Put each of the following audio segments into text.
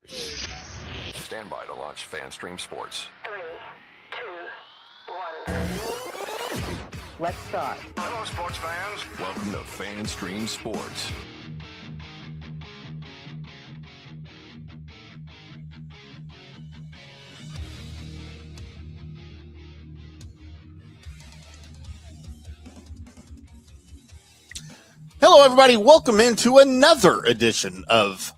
Stand by to launch FanStream Sports. 3, 2, 1. Let's start. Hello, sports fans. Welcome to FanStream Sports. Hello, everybody. Welcome into another edition of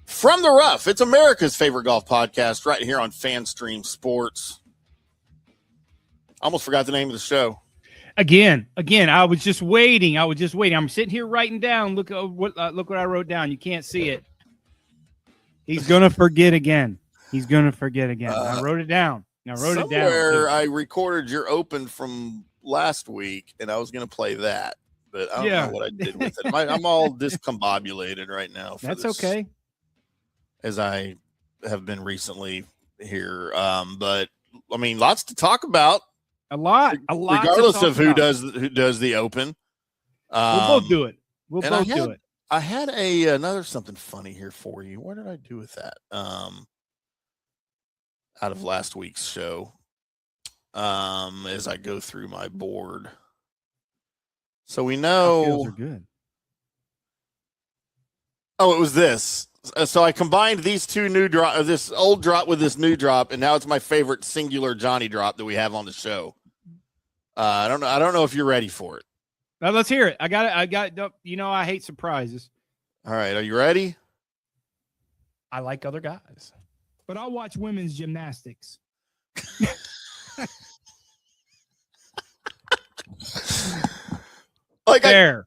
From the Rough. It's America's favorite golf podcast right here on FanStream Sports. Almost forgot the name of the show. Again, I was just waiting. I'm sitting here writing down. Look what I wrote down. You can't see it. He's going to forget again. I wrote it down. Somewhere I recorded your open from last week, and I was going to play that. But I don't know what I did with it. I'm all discombobulated right now. That's okay. As I have been recently here. But, I mean, lots to talk about. A lot. Regardless of who does the open. We'll both do it. I had another something funny here for you. What did I do with that? Out of last week's show. As I go through my board. So we know. Are good. Oh, it was this. So I combined these two new this old drop with this new drop, and now it's my favorite singular Johnny drop that we have on the show. I don't know if you're ready for it. Now let's hear it. I got. You know, I hate surprises. All right, are you ready? I like other guys, but I'll watch women's gymnastics. Like I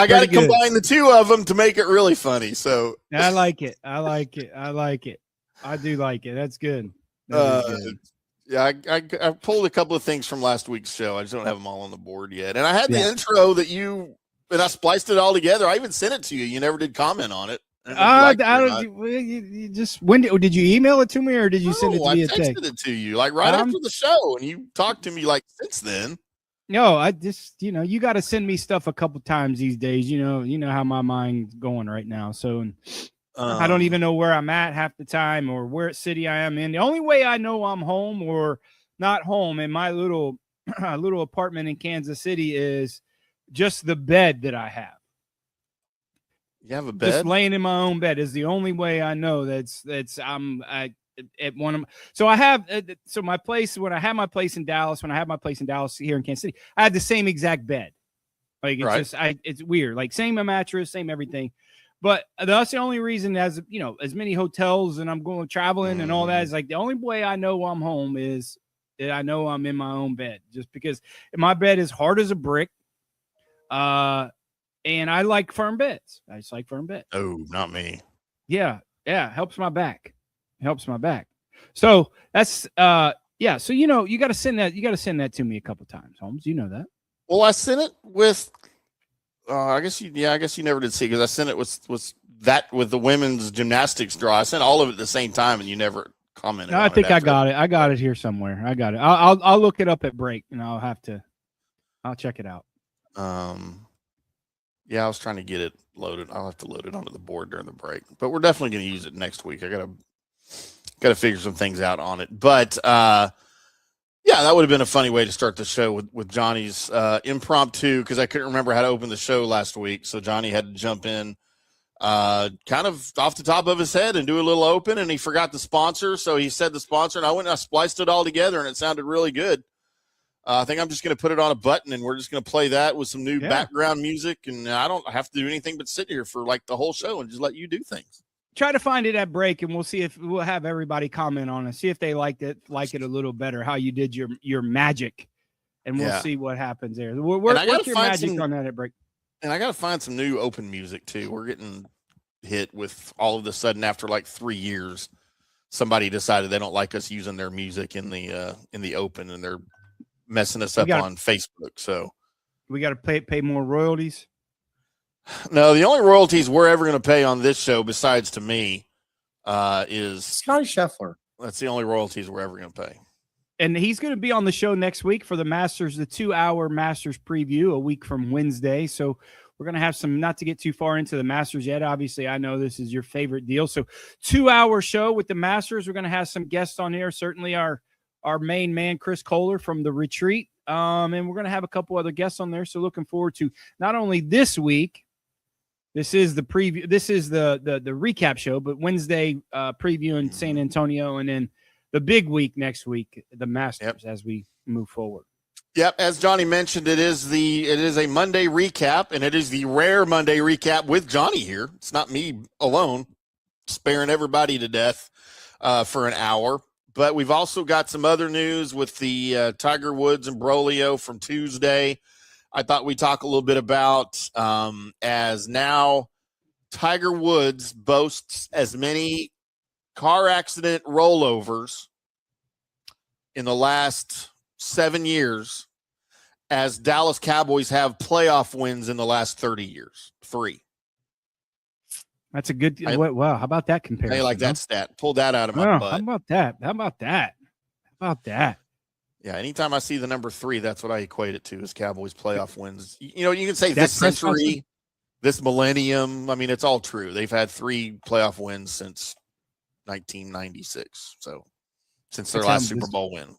got to combine the two of them to make it really funny. So I like it. I do like it. That's good. Good. Yeah, I pulled a couple of things from last week's show. I just don't have them all on the board yet. And I had the intro that and I spliced it all together. I even sent it to you. You never did comment on it. You just when did you email it to me or did you send it to me? I texted it to you like right after the show, and you talked to me like since then. No, I just, you got to send me stuff a couple times these days. You know how my mind's going right now. So I don't even know where I'm at half the time or where city I am in. The only way I know I'm home or not home in my little apartment in Kansas City is just the bed that I have. You have a bed? Just laying in my own bed is the only way I know at one of so I have so my place when I had my place in Dallas here in Kansas City, I had the same exact bed. Like it's it's weird, like same mattress, same everything. But that's the only reason, as many hotels and I'm going traveling and all that, is like the only way I know I'm home is that I know I'm in my own bed, just because my bed is hard as a brick. And I like firm beds. I just like firm beds. Oh, not me. Yeah. Helps my back. So that's so you got to send that to me a couple times, Holmes. You know that. Well, I sent it with I guess you never did see, because I sent it with the women's gymnastics draw. I sent all of it at the same time and you never commented. No, I think I got it. I got it here somewhere. I got it. I'll look it up at break and I'll check it out. Yeah, I was trying to get it loaded. I'll have to load it onto the board during the break, but we're definitely going to use it next week. I got to figure some things out on it, but yeah, that would have been a funny way to start the show with Johnny's impromptu, because I couldn't remember how to open the show last week, so Johnny had to jump in kind of off the top of his head and do a little open, and he forgot the sponsor, so he said the sponsor, and I went and I spliced it all together, and it sounded really good. I think I'm just going to put it on a button, and we're just going to play that with some new background music, and I don't have to do anything but sit here for like the whole show and just let you do things. Try to find it at break, and we'll see if we'll have everybody comment on it. See if they like it a little better, how you did your magic, and we'll see what happens there. Work your magic on that at break. And I got to find some new open music too. We're getting hit with all of a sudden after like 3 years, somebody decided they don't like us using their music in the open, and they're messing us up on Facebook. So we got to pay more royalties. No, the only royalties we're ever going to pay on this show, besides to me, is Scotty Scheffler. That's the only royalties we're ever going to pay. And he's going to be on the show next week for the Masters, the 2-hour Masters preview, a week from Wednesday. So We're going to have some, not to get too far into the Masters yet. Obviously, I know this is your favorite deal. So 2-hour show with the Masters. We're going to have some guests on here. Certainly our main man, Chris Kohler from the retreat. And we're going to have a couple other guests on there. So looking forward to not only this week, this is the preview, this is the recap show, but Wednesday previewing San Antonio, and then the big week next week, the Masters, as we move forward. Yep, as Johnny mentioned, it is a Monday recap, and it is the rare Monday recap with Johnny here. It's not me alone, sparing everybody to death for an hour. But we've also got some other news with the Tiger Woods and Brolio from Tuesday. I thought we'd talk a little bit about as now Tiger Woods boasts as many car accident rollovers in the last 7 years as Dallas Cowboys have playoff wins in the last 30 years. 3. That's a good. Wow. How about that comparison? I like that stat. Pull that out of my butt. How about that? How about that? Yeah. Anytime I see the number 3, that's what I equate it to, is Cowboys playoff wins. You know, you can say this century, this millennium. I mean, it's all true. They've had 3 playoff wins since 1996. So since their last Super Bowl win.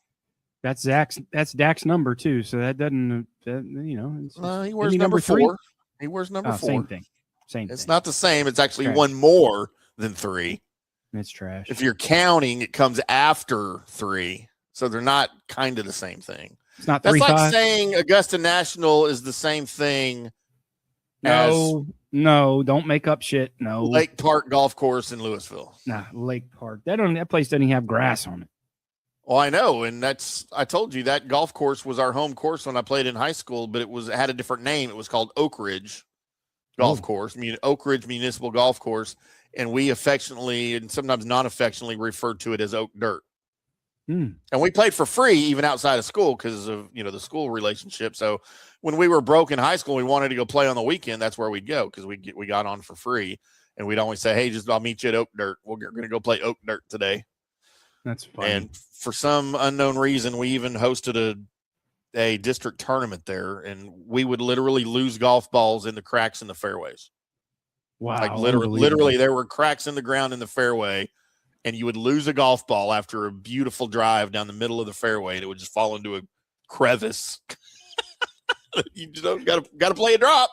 That's Dak's number too. So that doesn't, he wears number 4. He wears number 4. Same thing. It's not the same. It's actually one more than 3. It's trash. If you're counting, it comes after 3. So they're not kind of the same thing. It's not 3-5. That's like 3-5. saying Augusta National is the same thing No, don't make up shit. No. Lake Park Golf Course in Louisville. Nah, Lake Park. That place doesn't even have grass on it. Well, I know, and I told you that golf course was our home course when I played in high school, but it had a different name. It was called Oak Ridge Golf Course, Oak Ridge Municipal Golf Course, and we affectionately and sometimes non-affectionately referred to it as Oak Dirt. And we played for free even outside of school because of the school relationship. So when we were broke in high school, we wanted to go play on the weekend. That's where we'd go because we got on for free, and we'd always say, "Hey, I'll meet you at Oak Dirt. We're going to go play Oak Dirt today." That's funny. And for some unknown reason, we even hosted a district tournament there, and we would literally lose golf balls in the cracks in the fairways. Wow. Like literally there were cracks in the ground in the fairway, and you would lose a golf ball after a beautiful drive down the middle of the fairway, and it would just fall into a crevice. You just got to play a drop.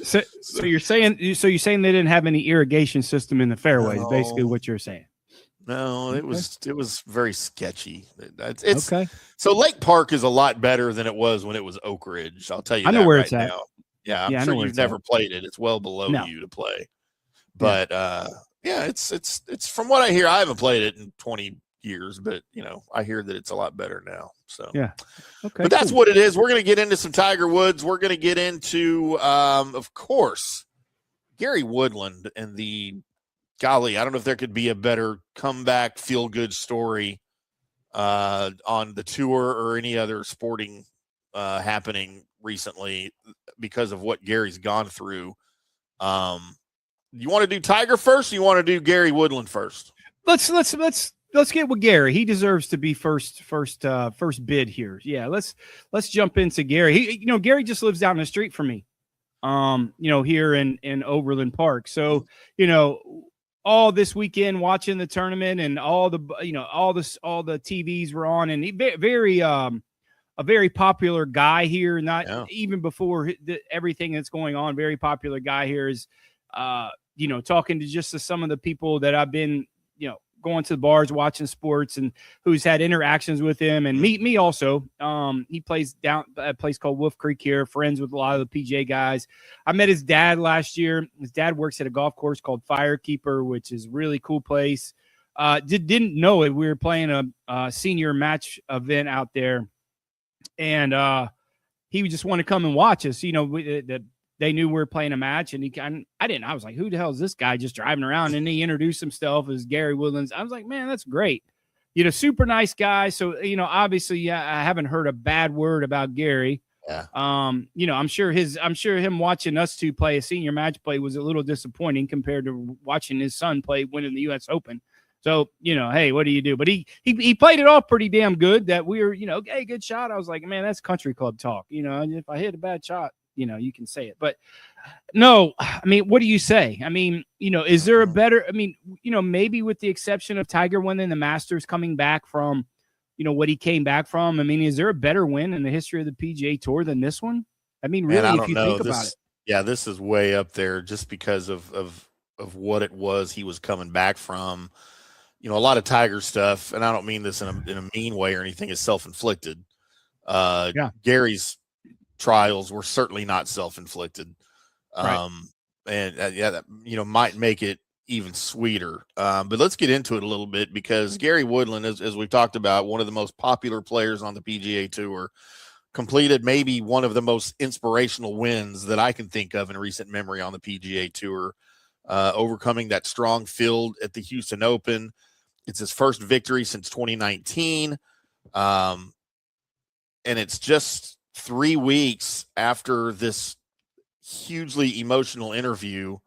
So you're saying they didn't have any irrigation system in the fairways, basically what you're saying. No, it was very sketchy. It's okay. So Lake Park is a lot better than it was when it was Oak Ridge. I'll tell you. I know where it's at. Now. Yeah, I'm sure you've never played it. It's well below you to play. But it's from what I hear. I haven't played it in 20 years, but I hear that it's a lot better now. So yeah, okay. But that's what it is. We're going to get into some Tiger Woods. We're going to get into, of course, Gary Woodland and the. Golly, I don't know if there could be a better comeback, feel-good story on the tour or any other sporting happening recently because of what Gary's gone through. You want to do Tiger first, or you want to do Gary Woodland first? Let's get with Gary. He deserves to be first bid here. Yeah, let's jump into Gary. Gary just lives down the street from me. Here in Overland Park. So all this weekend watching the tournament and all the TVs were on, and a very popular guy here. Even before everything that's going on, very popular guy here is talking to some of the people that I've been going to the bars, watching sports, and who's had interactions with him, and me also. He plays down at a place called Wolf Creek here, friends with a lot of the PGA guys. I met his dad last year. His dad works at a golf course called Firekeeper, which is a really cool place. Didn't know it. We were playing a senior match event out there, and he would just want to come and watch us. They knew we were playing a match, and I didn't. I was like, who the hell is this guy just driving around? And he introduced himself as Gary Woodland. I was like, man, that's great. Super nice guy. So, obviously, I haven't heard a bad word about Gary. Yeah. I'm sure him watching us two play a senior match play was a little disappointing compared to watching his son play winning the U.S. Open. So, hey, what do you do? But he played it off pretty damn good that we were, hey, good shot. I was like, man, that's country club talk. If I hit a bad shot, you can say it. But no, I mean, what do you say? I mean, is there a better, I mean, maybe with the exception of Tiger winning the Masters, coming back from, what he came back from. I mean, is there a better win in the history of the PGA Tour than this one? I mean, really, Man, I if don't you know. think about it. Yeah, this is way up there just because of what it was he was coming back from. A lot of Tiger stuff, and I don't mean this in a mean way or anything, is self-inflicted. Yeah. Gary's trials were certainly not self-inflicted. Right. And that, might make it even sweeter. But let's get into it a little bit, because Gary Woodland, as we talked about, one of the most popular players on the PGA Tour, completed maybe one of the most inspirational wins that I can think of in recent memory on the PGA Tour, overcoming that strong field at the Houston Open. It's his first victory since 2019. And it's just 3 weeks after this hugely emotional interview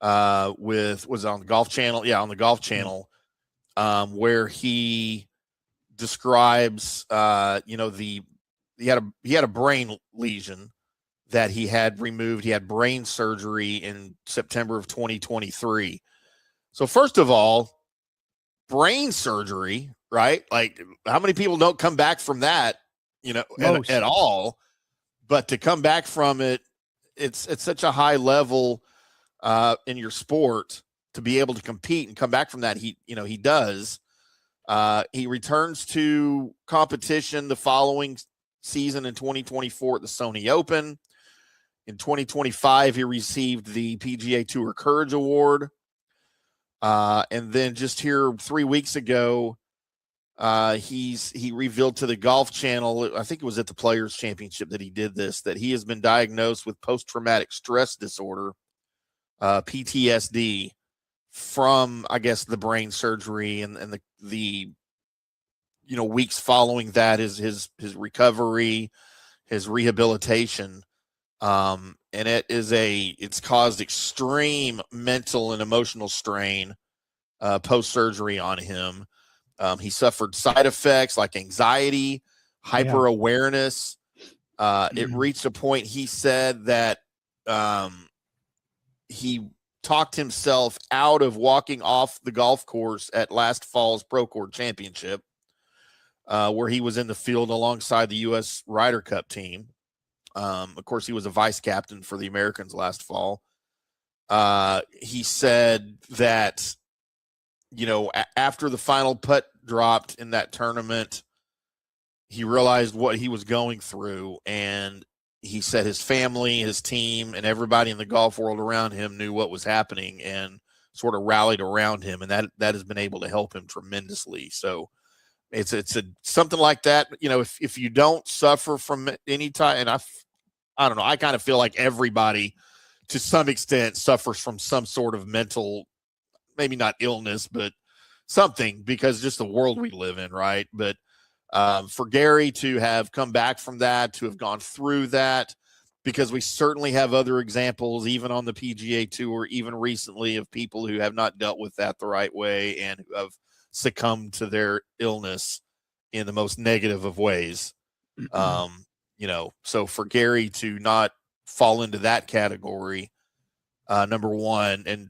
was on the Golf Channel. Yeah, on the Golf Channel, where he describes, he had a brain lesion that he had removed. He had brain surgery in September of 2023. So first of all, brain surgery, right? Like, how many people don't come back from that, at all? But to come back from it, it's such a high level in your sport to be able to compete and come back from that. He does. He returns to competition the following season in 2024 at the Sony Open. In 2025, he received the PGA Tour Courage Award. And then just here 3 weeks ago, he revealed to the Golf Channel, I think it was at the Players Championship that he did this, that he has been diagnosed with post-traumatic stress disorder, PTSD, from, I guess, the brain surgery and the weeks following that, his recovery, his rehabilitation. And it's caused extreme mental and emotional strain post-surgery on him. He suffered side effects like anxiety, hyper awareness. It reached a point, he said, that he talked himself out of walking off the golf course at last fall's Pro Court Championship, where he was in the field alongside the U.S. Ryder Cup team. Of course, he was a vice captain for the Americans last fall. He said that, after the final putt dropped in that tournament, he realized what he was going through. And he said his family, his team, and everybody in the golf world around him knew what was happening and sort of rallied around him. And that has been able to help him tremendously. So it's something like that. If you don't suffer from any type, and I don't know, I kind of feel like everybody to some extent suffers from some sort of mental, maybe not illness, but something, because just the world we live in, right? But for Gary to have come back from that, to have gone through that, because we certainly have other examples, even on the PGA Tour, even recently, of people who have not dealt with that the right way and who have succumbed to their illness in the most negative of ways. So for Gary to not fall into that category, number one, and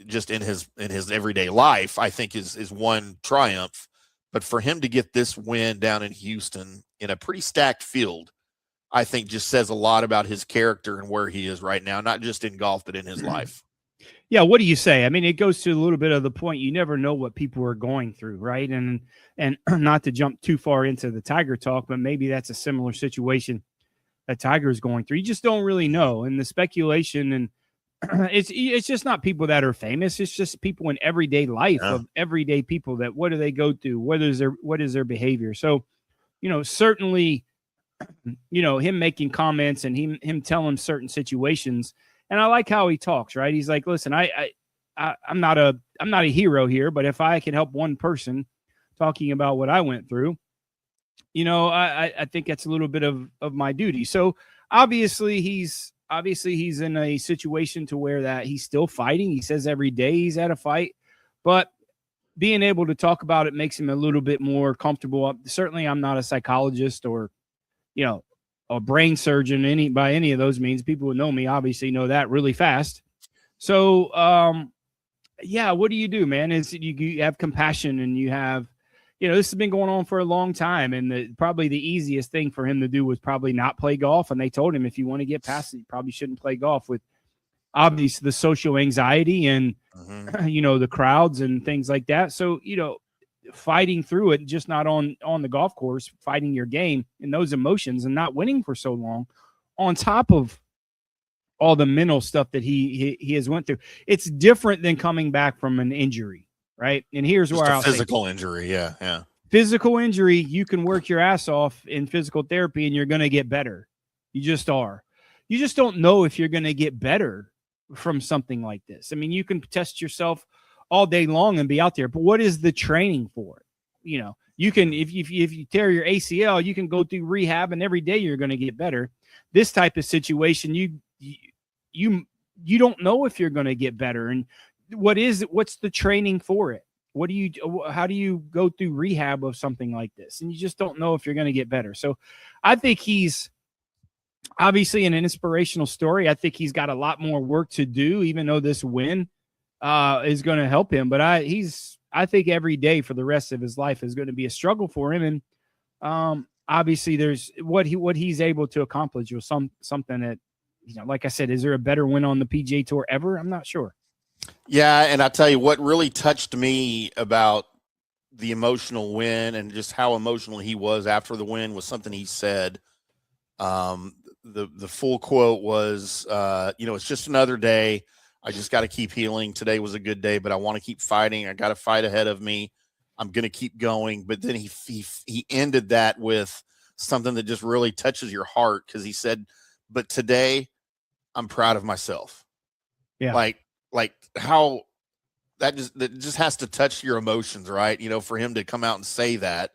just in his everyday life, I think is one triumph. But for him to get this win down in Houston in a pretty stacked field, I think just says a lot about his character and where he is right now, not just in golf, but in his life. Yeah, what do you say? I mean, it goes to a little bit of the point. You never know what people are going through, right? And not to jump too far into the Tiger talk, but maybe that's a similar situation that Tiger is going through. You just don't really know. And the speculation, and it's just not people that are famous. It's just people in everyday life of everyday people, that what do they go through? What is their behavior? So, certainly, him making comments and him telling certain situations. And I like how he talks, right? He's like, listen, I'm not a hero here, but if I can help one person, talking about what I went through, I think that's a little bit of my duty. So obviously he's in a situation to where that he's still fighting. He says every day he's at a fight, but being able to talk about it makes him a little bit more comfortable. Certainly I'm not a psychologist or, a brain surgeon by any of those means. People who know me obviously know that really fast. So, yeah, what do you do, man? Is you have compassion and you have, this has been going on for a long time. And probably the easiest thing for him to do was probably not play golf. And they told him, if you want to get past it, you probably shouldn't play golf, with obviously the social anxiety and, the crowds and things like that. So, fighting through it, just not on the golf course, fighting your game and those emotions and not winning for so long, on top of all the mental stuff that he has went through. It's different than coming back from an injury, right? And here's just where a physical injury. Yeah. Physical injury, you can work your ass off in physical therapy and you're going to get better. You just are. You just don't know if you're going to get better from something like this. I mean, you can test yourself all day long and be out there, but what is the training for it? You can, if you tear your ACL, you can go through rehab and every day you're going to get better. This type of situation, you don't know if you're going to get better. And what's the training for it? How do you go through rehab of something like this? And you just don't know if you're going to get better. So I think he's obviously an inspirational story. I think he's got a lot more work to do, even though this win is going to help him. But I think every day for the rest of his life is going to be a struggle for him. And obviously there's what he's able to accomplish was something that, like I said, is there a better win on the PGA Tour ever? I'm not sure. Yeah, and I tell you what really touched me about the emotional win and just how emotional he was after the win was something he said. The full quote was, it's just another day. I just got to keep healing. Today was a good day, but I want to keep fighting. I got a fight ahead of me. I'm going to keep going. But then he ended that with something that just really touches your heart, because he said, but today I'm proud of myself. Yeah. Like how that just has to touch your emotions, right? For him to come out and say that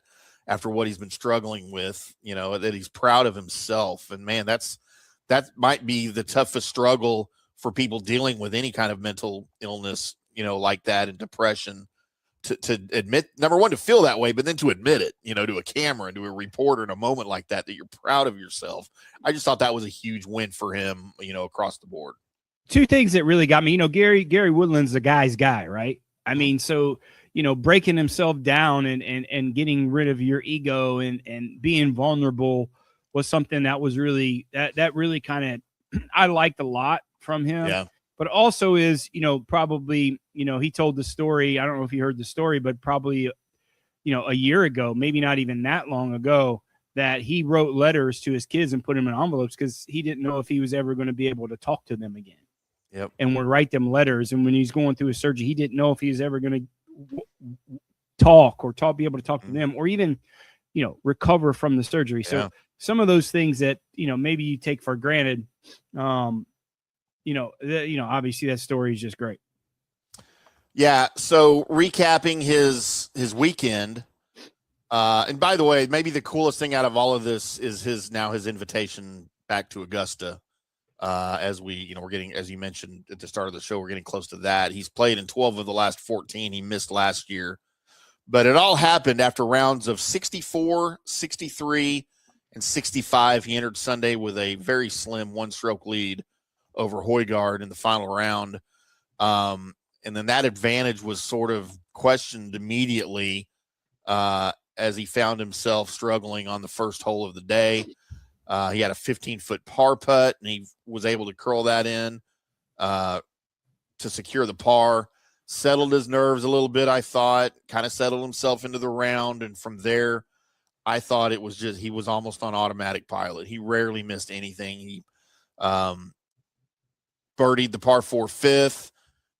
after what he's been struggling with, that he's proud of himself. And man, that might be the toughest struggle for people dealing with any kind of mental illness, like that, and depression, to admit, number one, to feel that way, but then to admit it, to a camera and to a reporter in a moment like that you're proud of yourself. I just thought that was a huge win for him, across the board. Two things that really got me, Gary Woodland's the guy's guy, right? I mean, so, breaking himself down and getting rid of your ego and being vulnerable was something that was really, that really kind of, I liked a lot from him. Yeah. But also is, probably, he told the story. I don't know if you heard the story, but probably, a year ago, maybe not even that long ago, that he wrote letters to his kids and put them in envelopes because he didn't know if he was ever going to be able to talk to them again. Yep. And would write them letters. And when he's going through his surgery, he didn't know if he was ever going to be able to talk to them, or even, recover from the surgery. So some of those things that, maybe you take for granted, obviously that story is just great. Yeah. So recapping his weekend, and by the way, maybe the coolest thing out of all of this is his invitation back to Augusta. As we're getting, as you mentioned at the start of the show, we're getting close to that. He's played in 12 of the last 14. He missed last year, but it all happened after rounds of 64, 63, and 65. He entered Sunday with a very slim one-stroke lead over Højgaard in the final round. And then that advantage was sort of questioned immediately as he found himself struggling on the first hole of the day. He had a 15-foot par putt, and he was able to curl that in to secure the par. Settled his nerves a little bit, I thought, kind of settled himself into the round. And from there, I thought it was just, he was almost on automatic pilot. He rarely missed anything. He birdied the par 4 fifth.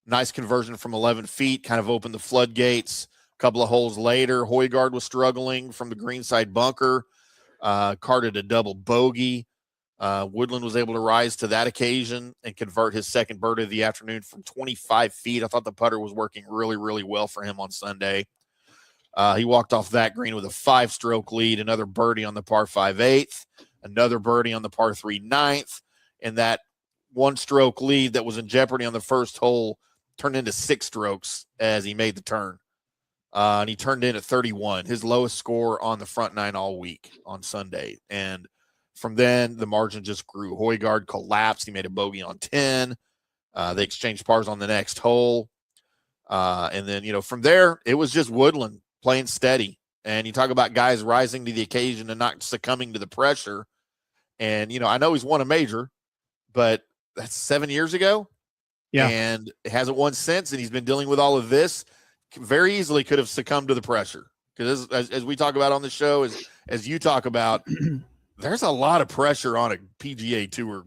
Nice conversion from 11 feet, kind of opened the floodgates. A couple of holes later, Højgaard was struggling from the greenside bunker. Carded a double bogey. Woodland was able to rise to that occasion and convert his second birdie of the afternoon from 25 feet. I thought the putter was working really, really well for him on Sunday. He walked off that green with a 5-stroke lead, another birdie on the par 5 8th, another birdie on the par 3 9th, and that 1-stroke lead that was in jeopardy on the first hole turned into 6 strokes as he made the turn. And he turned in at 31, his lowest score on the front 9 all week on Sunday. And From then, the margin just grew. Højgaard collapsed. He made a bogey on 10. They exchanged pars on the next hole. And then, from there, it was just Woodland playing steady. And you talk about guys rising to the occasion and not succumbing to the pressure. And, I know he's won a major, but that's 7 years ago. Yeah. And hasn't won since. And he's been dealing with all of this. Very easily could have succumbed to the pressure. Because as we talk about on the show, as you talk about, there's a lot of pressure on a PGA Tour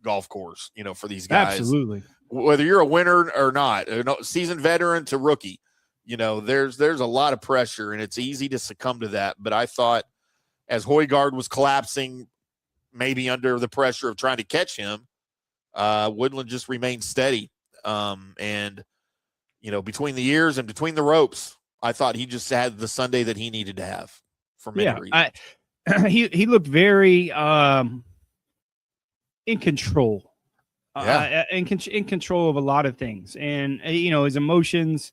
golf course, for these guys. Absolutely. Whether you're a winner or not, seasoned veteran to rookie, there's a lot of pressure, and it's easy to succumb to that. But I thought as Højgaard was collapsing, maybe under the pressure of trying to catch him, Woodland just remained steady. And, between the years and between the ropes, I thought he just had the Sunday that he needed to have for many reasons. He looked very in control. In control of a lot of things. And, his emotions,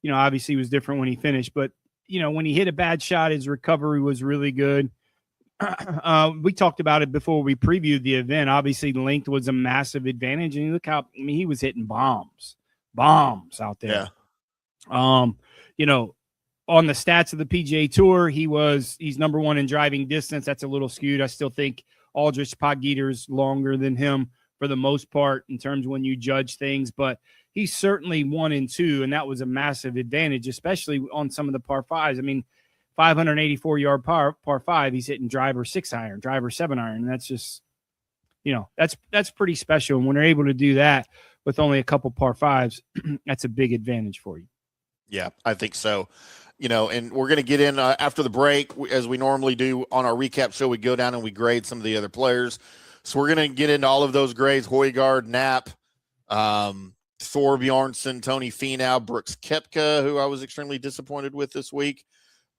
obviously was different when he finished. But, when he hit a bad shot, his recovery was really good. We talked about it before we previewed the event. Obviously, length was a massive advantage. And look how, he was hitting bombs out there. Yeah. On the stats of the PGA Tour, he's number one in driving distance. That's a little skewed. I still think Aldrich Podgeter's longer than him for the most part in terms of when you judge things, but he's certainly 1 and 2, and that was a massive advantage, especially on some of the par fives. 584-yard par 5, he's hitting driver 6-iron, driver 7-iron, and that's just, that's pretty special. And when they're able to do that with only a couple par fives, that's a big advantage for you. Yeah, I think so. And we're going to get in after the break, as we normally do on our recap show. We go down and we grade some of the other players. So we're going to get into all of those grades: Højgaard, Knapp, Thor Bjornsson, Tony Finau, Brooks Koepka, who I was extremely disappointed with this week.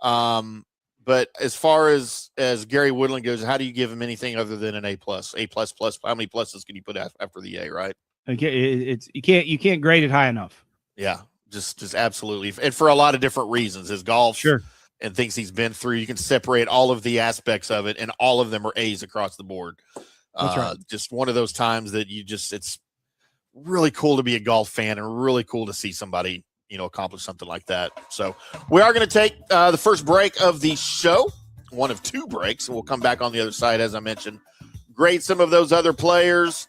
But as far as Gary Woodland goes, how do you give him anything other than an A+? A++? How many pluses can you put after the A, right? Okay, you can't grade it high enough. Yeah, just absolutely. And for a lot of different reasons. His golf. Sure. And things he's been through, you can separate all of the aspects of it, and all of them are A's across the board. That's right. Just one of those times that it's really cool to be a golf fan and really cool to see somebody, accomplish something like that. So we are going to take the first break of the show, one of 2 breaks, and we'll come back on the other side, as I mentioned, grade some of those other players,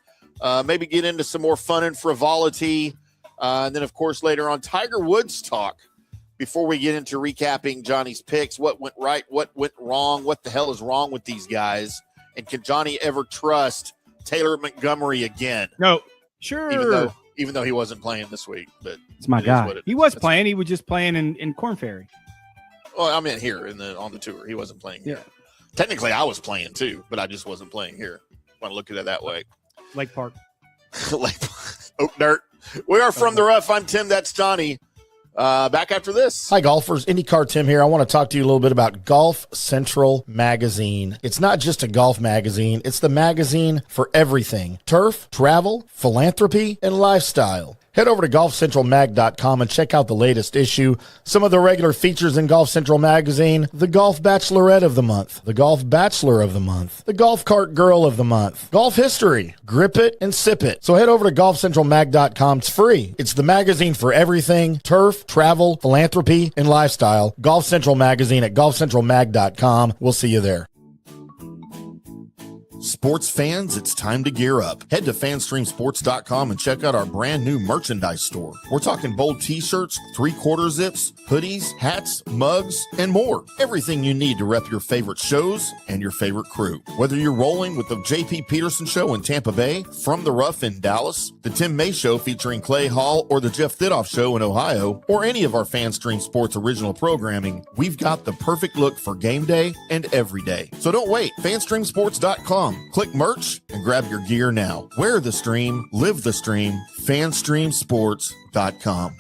maybe get into some more fun and frivolity. And then, of course, later on, Tiger Woods talk before we get into recapping Johnny's picks. What went right? What went wrong? What the hell is wrong with these guys? And can Johnny ever trust Taylor Montgomery again? No, sure. Even though he wasn't playing this week, but it's my guy. He was playing. He was just playing in Corn Ferry. Well, I mean here on the tour, he wasn't playing here. Yeah. Technically, I was playing too, but I just wasn't playing here. Want to look at it that way. Lake Park. Oak Dirt. We are from the rough. I'm Tim. That's Johnny. Back after this. Hi, golfers. IndyCarTim here. I want to talk to you a little bit about Golf Central Magazine. It's not just a golf magazine. It's the magazine for everything: turf, travel, philanthropy, and lifestyle. Head over to golfcentralmag.com and check out the latest issue. Some of the regular features in Golf Central Magazine: the Golf Bachelorette of the Month, the Golf Bachelor of the Month, the Golf Cart Girl of the Month, Golf History, Grip It and Sip It. So head over to golfcentralmag.com. It's free. It's the magazine for everything: turf, travel, philanthropy, and lifestyle. Golf Central Magazine at golfcentralmag.com. We'll see you there. Sports fans, it's time to gear up. Head to fanstreamsports.com and check out our brand new merchandise store. We're talking bold t-shirts, 3/4 zips, hoodies, hats, mugs, and more. Everything you need to rep your favorite shows and your favorite crew. Whether you're rolling with the J.P. Peterson Show in Tampa Bay, From the Rough in Dallas, the Tim May Show featuring Clay Hall, or the Jeff Thidoff Show in Ohio, or any of our FanStream Sports original programming, we've got the perfect look for game day and every day. So don't wait. fanstreamsports.com. Click merch and grab your gear now. Wear the stream, live the stream, fanstreamsports.com.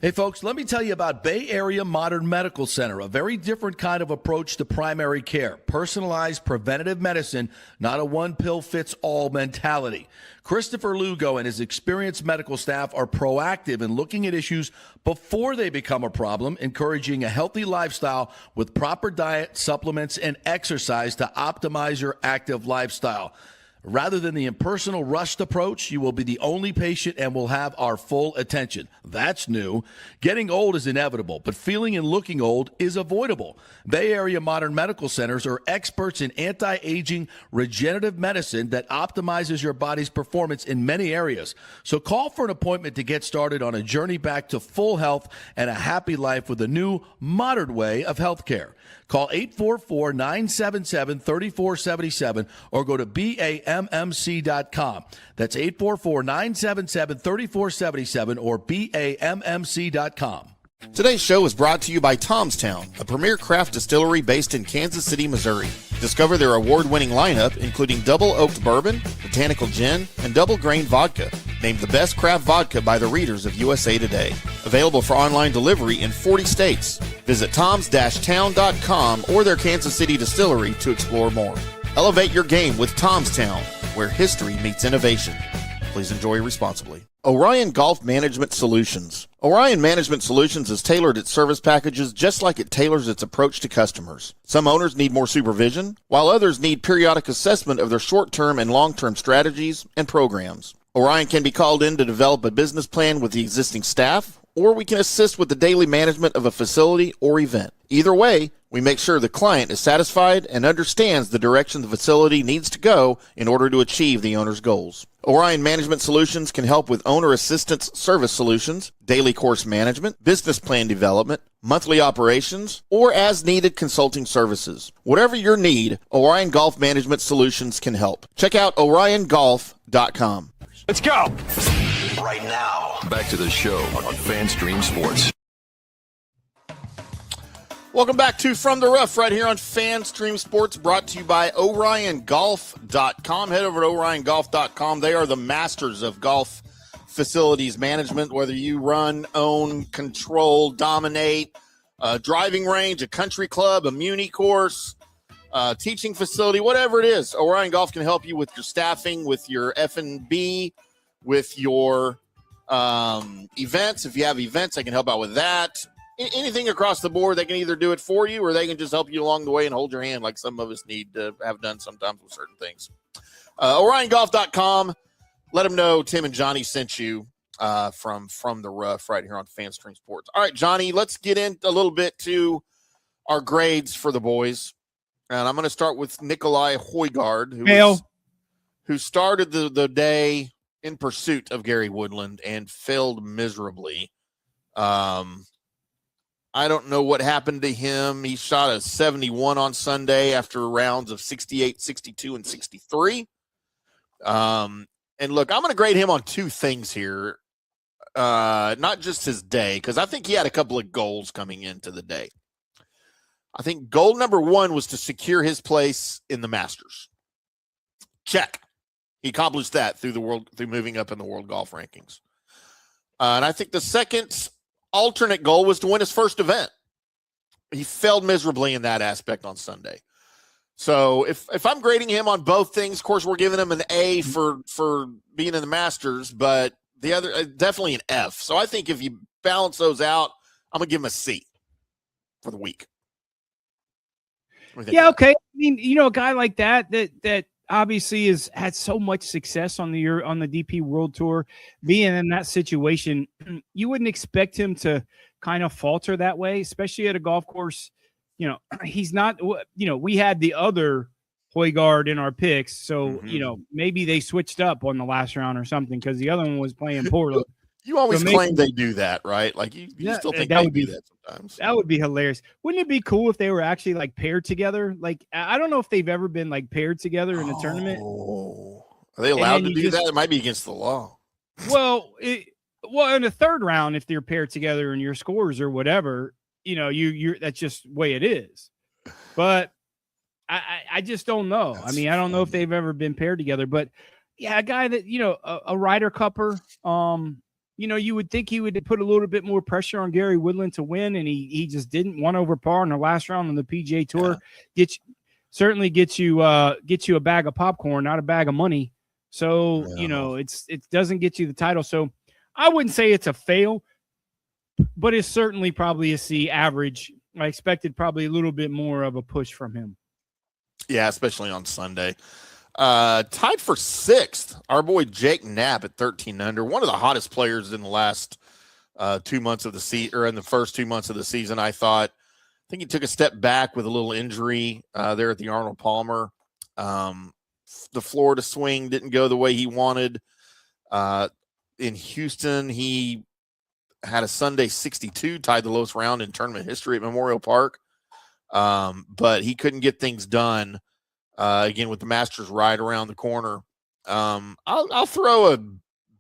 Hey, folks, let me tell you about Bay Area Modern Medical Center, a very different kind of approach to primary care. Personalized preventative medicine, not a one-pill-fits-all mentality. Christopher Lugo and his experienced medical staff are proactive in looking at issues before they become a problem, encouraging a healthy lifestyle with proper diet, supplements, and exercise to optimize your active lifestyle. Rather than the impersonal, rushed approach, you will be the only patient and will have our full attention. That's new. Getting old is inevitable, but feeling and looking old is avoidable. Bay Area Modern Medical Centers are experts in anti-aging regenerative medicine that optimizes your body's performance in many areas. So call for an appointment to get started on a journey back to full health and a happy life with a new, modern way of healthcare. Call 844-977-3477 or go to BAMMC.com. That's 844-977-3477 or BAMMC.com. Today's show is brought to you by Tomstown, a premier craft distillery based in Kansas City, Missouri. Discover their award-winning lineup, including double oaked bourbon, botanical gin, and double grain vodka. Named the best craft vodka by the readers of USA Today. Available for online delivery in 40 states. Visit toms-town.com or their Kansas City distillery to explore more. Elevate your game with Tomstown, where history meets innovation. Please enjoy responsibly. Orion Golf Management Solutions. Orion Management Solutions has tailored its service packages just like it tailors its approach to customers. Some owners need more supervision, while others need periodic assessment of their short-term and long-term strategies and programs. Orion can be called in to develop a business plan with the existing staff, or we can assist with the daily management of a facility or event. Either way, we make sure the client is satisfied and understands the direction the facility needs to go in order to achieve the owner's goals. Orion Management Solutions can help with owner assistance service solutions, daily course management, business plan development, monthly operations, or as-needed consulting services. Whatever your need, Orion Golf Management Solutions can help. Check out oriongolf.com. Let's go. Right now, back to the show on FanStream Sports. Welcome back to From the Rough right here on FanStream Sports, brought to you by OrionGolf.com. Head over to OrionGolf.com. They are the masters of golf facilities management, whether you run, own, control, dominate, a driving range, a country club, a muni course, teaching facility, whatever it is. Orion Golf can help you with your staffing, with your F&B, with your events. If you have events, I can help out with that. Anything across the board, they can either do it for you or they can just help you along the way and hold your hand like some of us need to have done sometimes with certain things. OrionGolf.com. Let them know Tim and Johnny sent you from the Rough right here on FanStream Sports. All right, Johnny, let's get in a little bit to our grades for the boys. And I'm going to start with Nikolai Højgaard, who started the day in pursuit of Gary Woodland and failed miserably. I don't know what happened to him. He shot a 71 on Sunday after rounds of 68, 62, and 63. And look, I'm going to grade him on two things here. Not just his day, because I think he had a couple of goals coming into the day. I think goal number one was to secure his place in the Masters. Check. He accomplished that through moving up in the world golf rankings. And I think the second alternate goal was to win his first event. He failed miserably in that aspect on Sunday. So if I'm grading him on both things, of course, we're giving him an A for being in the Masters, but the other definitely an F. So I think if you balance those out, I'm going to give him a C for the week. Yeah, okay. I mean, a guy like that obviously has had so much success on the DP World Tour, being in that situation, you wouldn't expect him to kind of falter that way, especially at a golf course. He's not, we had the other Højgaard in our picks. So, maybe they switched up on the last round or something because the other one was playing poorly. You always claim they do that, right? Like you still think they do that sometimes. That would be hilarious. Wouldn't it be cool if they were actually like paired together? Like, I don't know if they've ever been like paired together in a tournament. Are they allowed to do that? It might be against the law. Well, in the third round, if they're paired together and your scores or whatever, you're that's just the way it is. But I just don't know. I mean, I don't know if they've ever been paired together, but yeah, a guy that, a Ryder Cupper, you would think he would put a little bit more pressure on Gary Woodland to win, and he just didn't. 1 over par in the last round on the PGA Tour. Certainly gets you a bag of popcorn, not a bag of money. So, it doesn't get you the title. So I wouldn't say it's a fail, but it's certainly probably a C average. I expected probably a little bit more of a push from him. Yeah, especially on Sunday. Tied for 6th, our boy Jake Knapp at 13 under, one of the hottest players in the last 2 months of the season, or in the first 2 months of the season. I think he took a step back with a little injury there at the Arnold Palmer. The Florida swing didn't go the way he wanted. In Houston, he had a Sunday 62, tied the lowest round in tournament history at Memorial Park. But he couldn't get things done. Again, with the Masters right around the corner. I'll throw a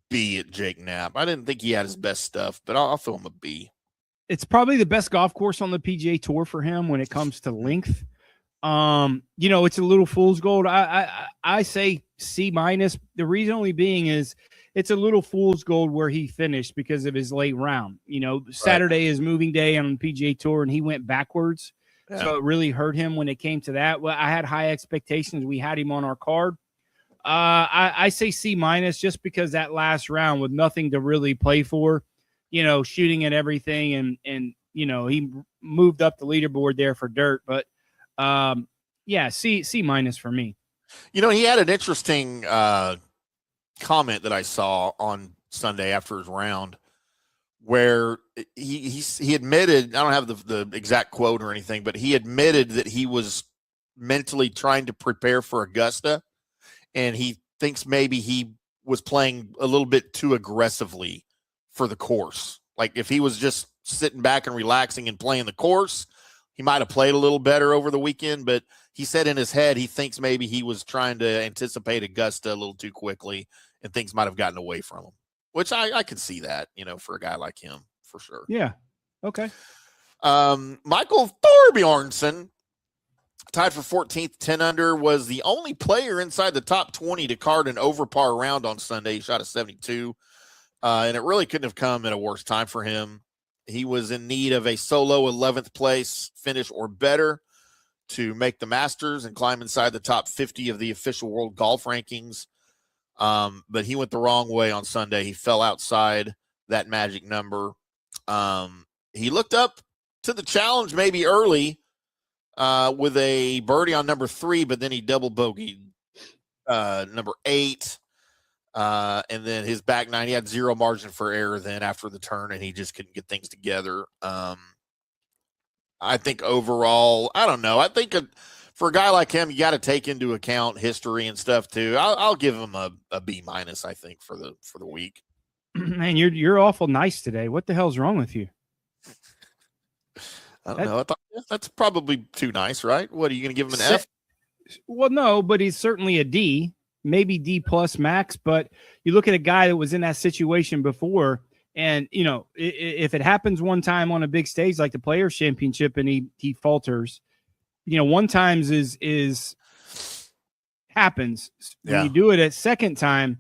B at Jake Knapp. I didn't think he had his best stuff, but I'll throw him a B. It's probably the best golf course on the PGA Tour for him when it comes to length. It's a little fool's gold. I say C minus. The reason only being is it's a little fool's gold where he finished because of his late round. Saturday is moving day on the PGA Tour, and he went backwards. Yeah. So it really hurt him when it came to that. Well, I had high expectations. We had him on our card. I say C minus just because that last round with nothing to really play for, shooting at everything. And he moved up the leaderboard there for dirt. But, C minus for me. He had an interesting comment that I saw on Sunday after his round, where he admitted, I don't have the exact quote or anything, but he admitted that he was mentally trying to prepare for Augusta, and he thinks maybe he was playing a little bit too aggressively for the course. Like if he was just sitting back and relaxing and playing the course, he might have played a little better over the weekend, but he said in his head he thinks maybe he was trying to anticipate Augusta a little too quickly and things might have gotten away from him. Which I could see that, for a guy like him, for sure. Yeah. Okay. Michael Thorbjornsen, tied for 14th, 10 under, was the only player inside the top 20 to card an over par round on Sunday. He shot a 72, and it really couldn't have come at a worse time for him. He was in need of a solo 11th place finish or better to make the Masters and climb inside the top 50 of the official world golf rankings. But he went the wrong way on Sunday. He fell outside that magic number. He looked up to the challenge maybe early with a birdie on number 3, but then he double bogeyed number 8. And then his back 9, he had zero margin for error then after the turn, and he just couldn't get things together. I think overall, I don't know. I think for a guy like him, you got to take into account history and stuff too. I'll give him a B minus, I think, for the week. Man, you're awful nice today. What the hell's wrong with you? I don't know. I thought that's probably too nice, right? What, are you going to give him an F? Well, no, but he's certainly a D, maybe D plus max. But you look at a guy that was in that situation before, and if it happens one time on a big stage like the Players Championship and he falters. One times is happens. When you do it at second time,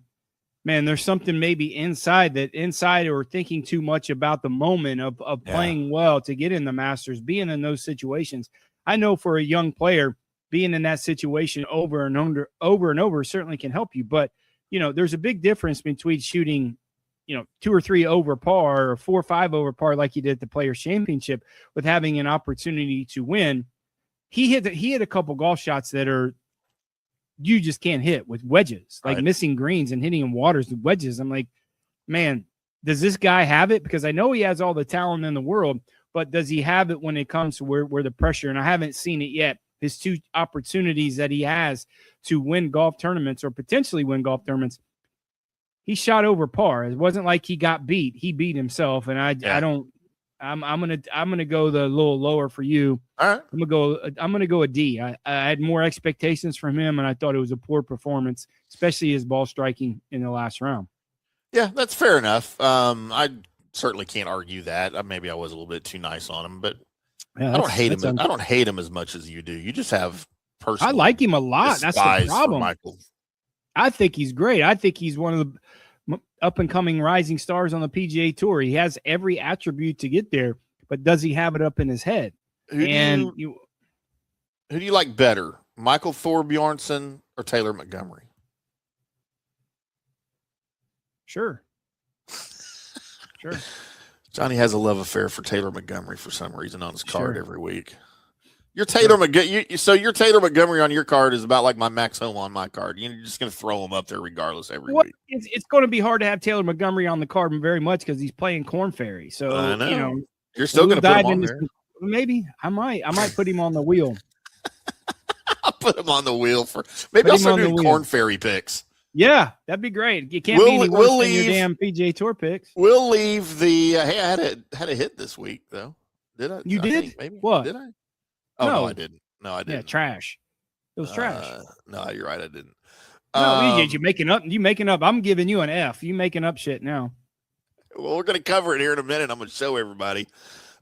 man, there's something maybe inside or thinking too much about the moment of playing well to get in the Masters, being in those situations. I know for a young player, being in that situation over and over certainly can help you. But, there's a big difference between shooting, 2 or 3 over par or 4 or 5 over par like you did at the Players Championship with having an opportunity to win. He hit a couple golf shots that you just can't hit with wedges, like missing greens and hitting in waters with wedges. I'm like, man, does this guy have it? Because I know he has all the talent in the world, but does he have it when it comes to where the pressure? And I haven't seen it yet. His 2 opportunities that he has to win golf tournaments or potentially win golf tournaments, he shot over par. It wasn't like he got beat. He beat himself. And I'm gonna go the little lower for you. All right. I'm gonna go a D. I had more expectations from him, and I thought it was a poor performance, especially his ball striking in the last round. Yeah, that's fair enough. I certainly can't argue that. Maybe I was a little bit too nice on him, but I don't hate him. I don't hate him as much as you do. You just have personal. I like him a lot. That's the problem. Michael. I think he's great. I think he's one of up and coming rising stars on the PGA Tour. He has every attribute to get there, but does he have it up in his head? Who do you like better, Michael Thorbjornsen or Taylor Montgomery? Sure. Johnny has a love affair for Taylor Montgomery for some reason on his card every week. Your Taylor Montgomery on your card is about like my Max Home on my card. You're just going to throw him up there regardless every week. It's going to be hard to have Taylor Montgomery on the card very much because he's playing Corn Ferry. So I know. You're still going to put him on there. Maybe I might put him on the wheel. I'll put him on the wheel I'll start doing Corn Ferry picks. Yeah, that'd be great. You can't be any worse than your damn PGA Tour picks. We'll leave the. Hey, I had a hit this week though. Did I? You did? Maybe. What? Did I? Oh no, I didn't. No, I didn't. Yeah, trash. It was trash. No, you're right. I didn't. No, you making up. You making up. I'm giving you an F. You making up shit now. Well, we're going to cover it here in a minute. I'm going to show everybody.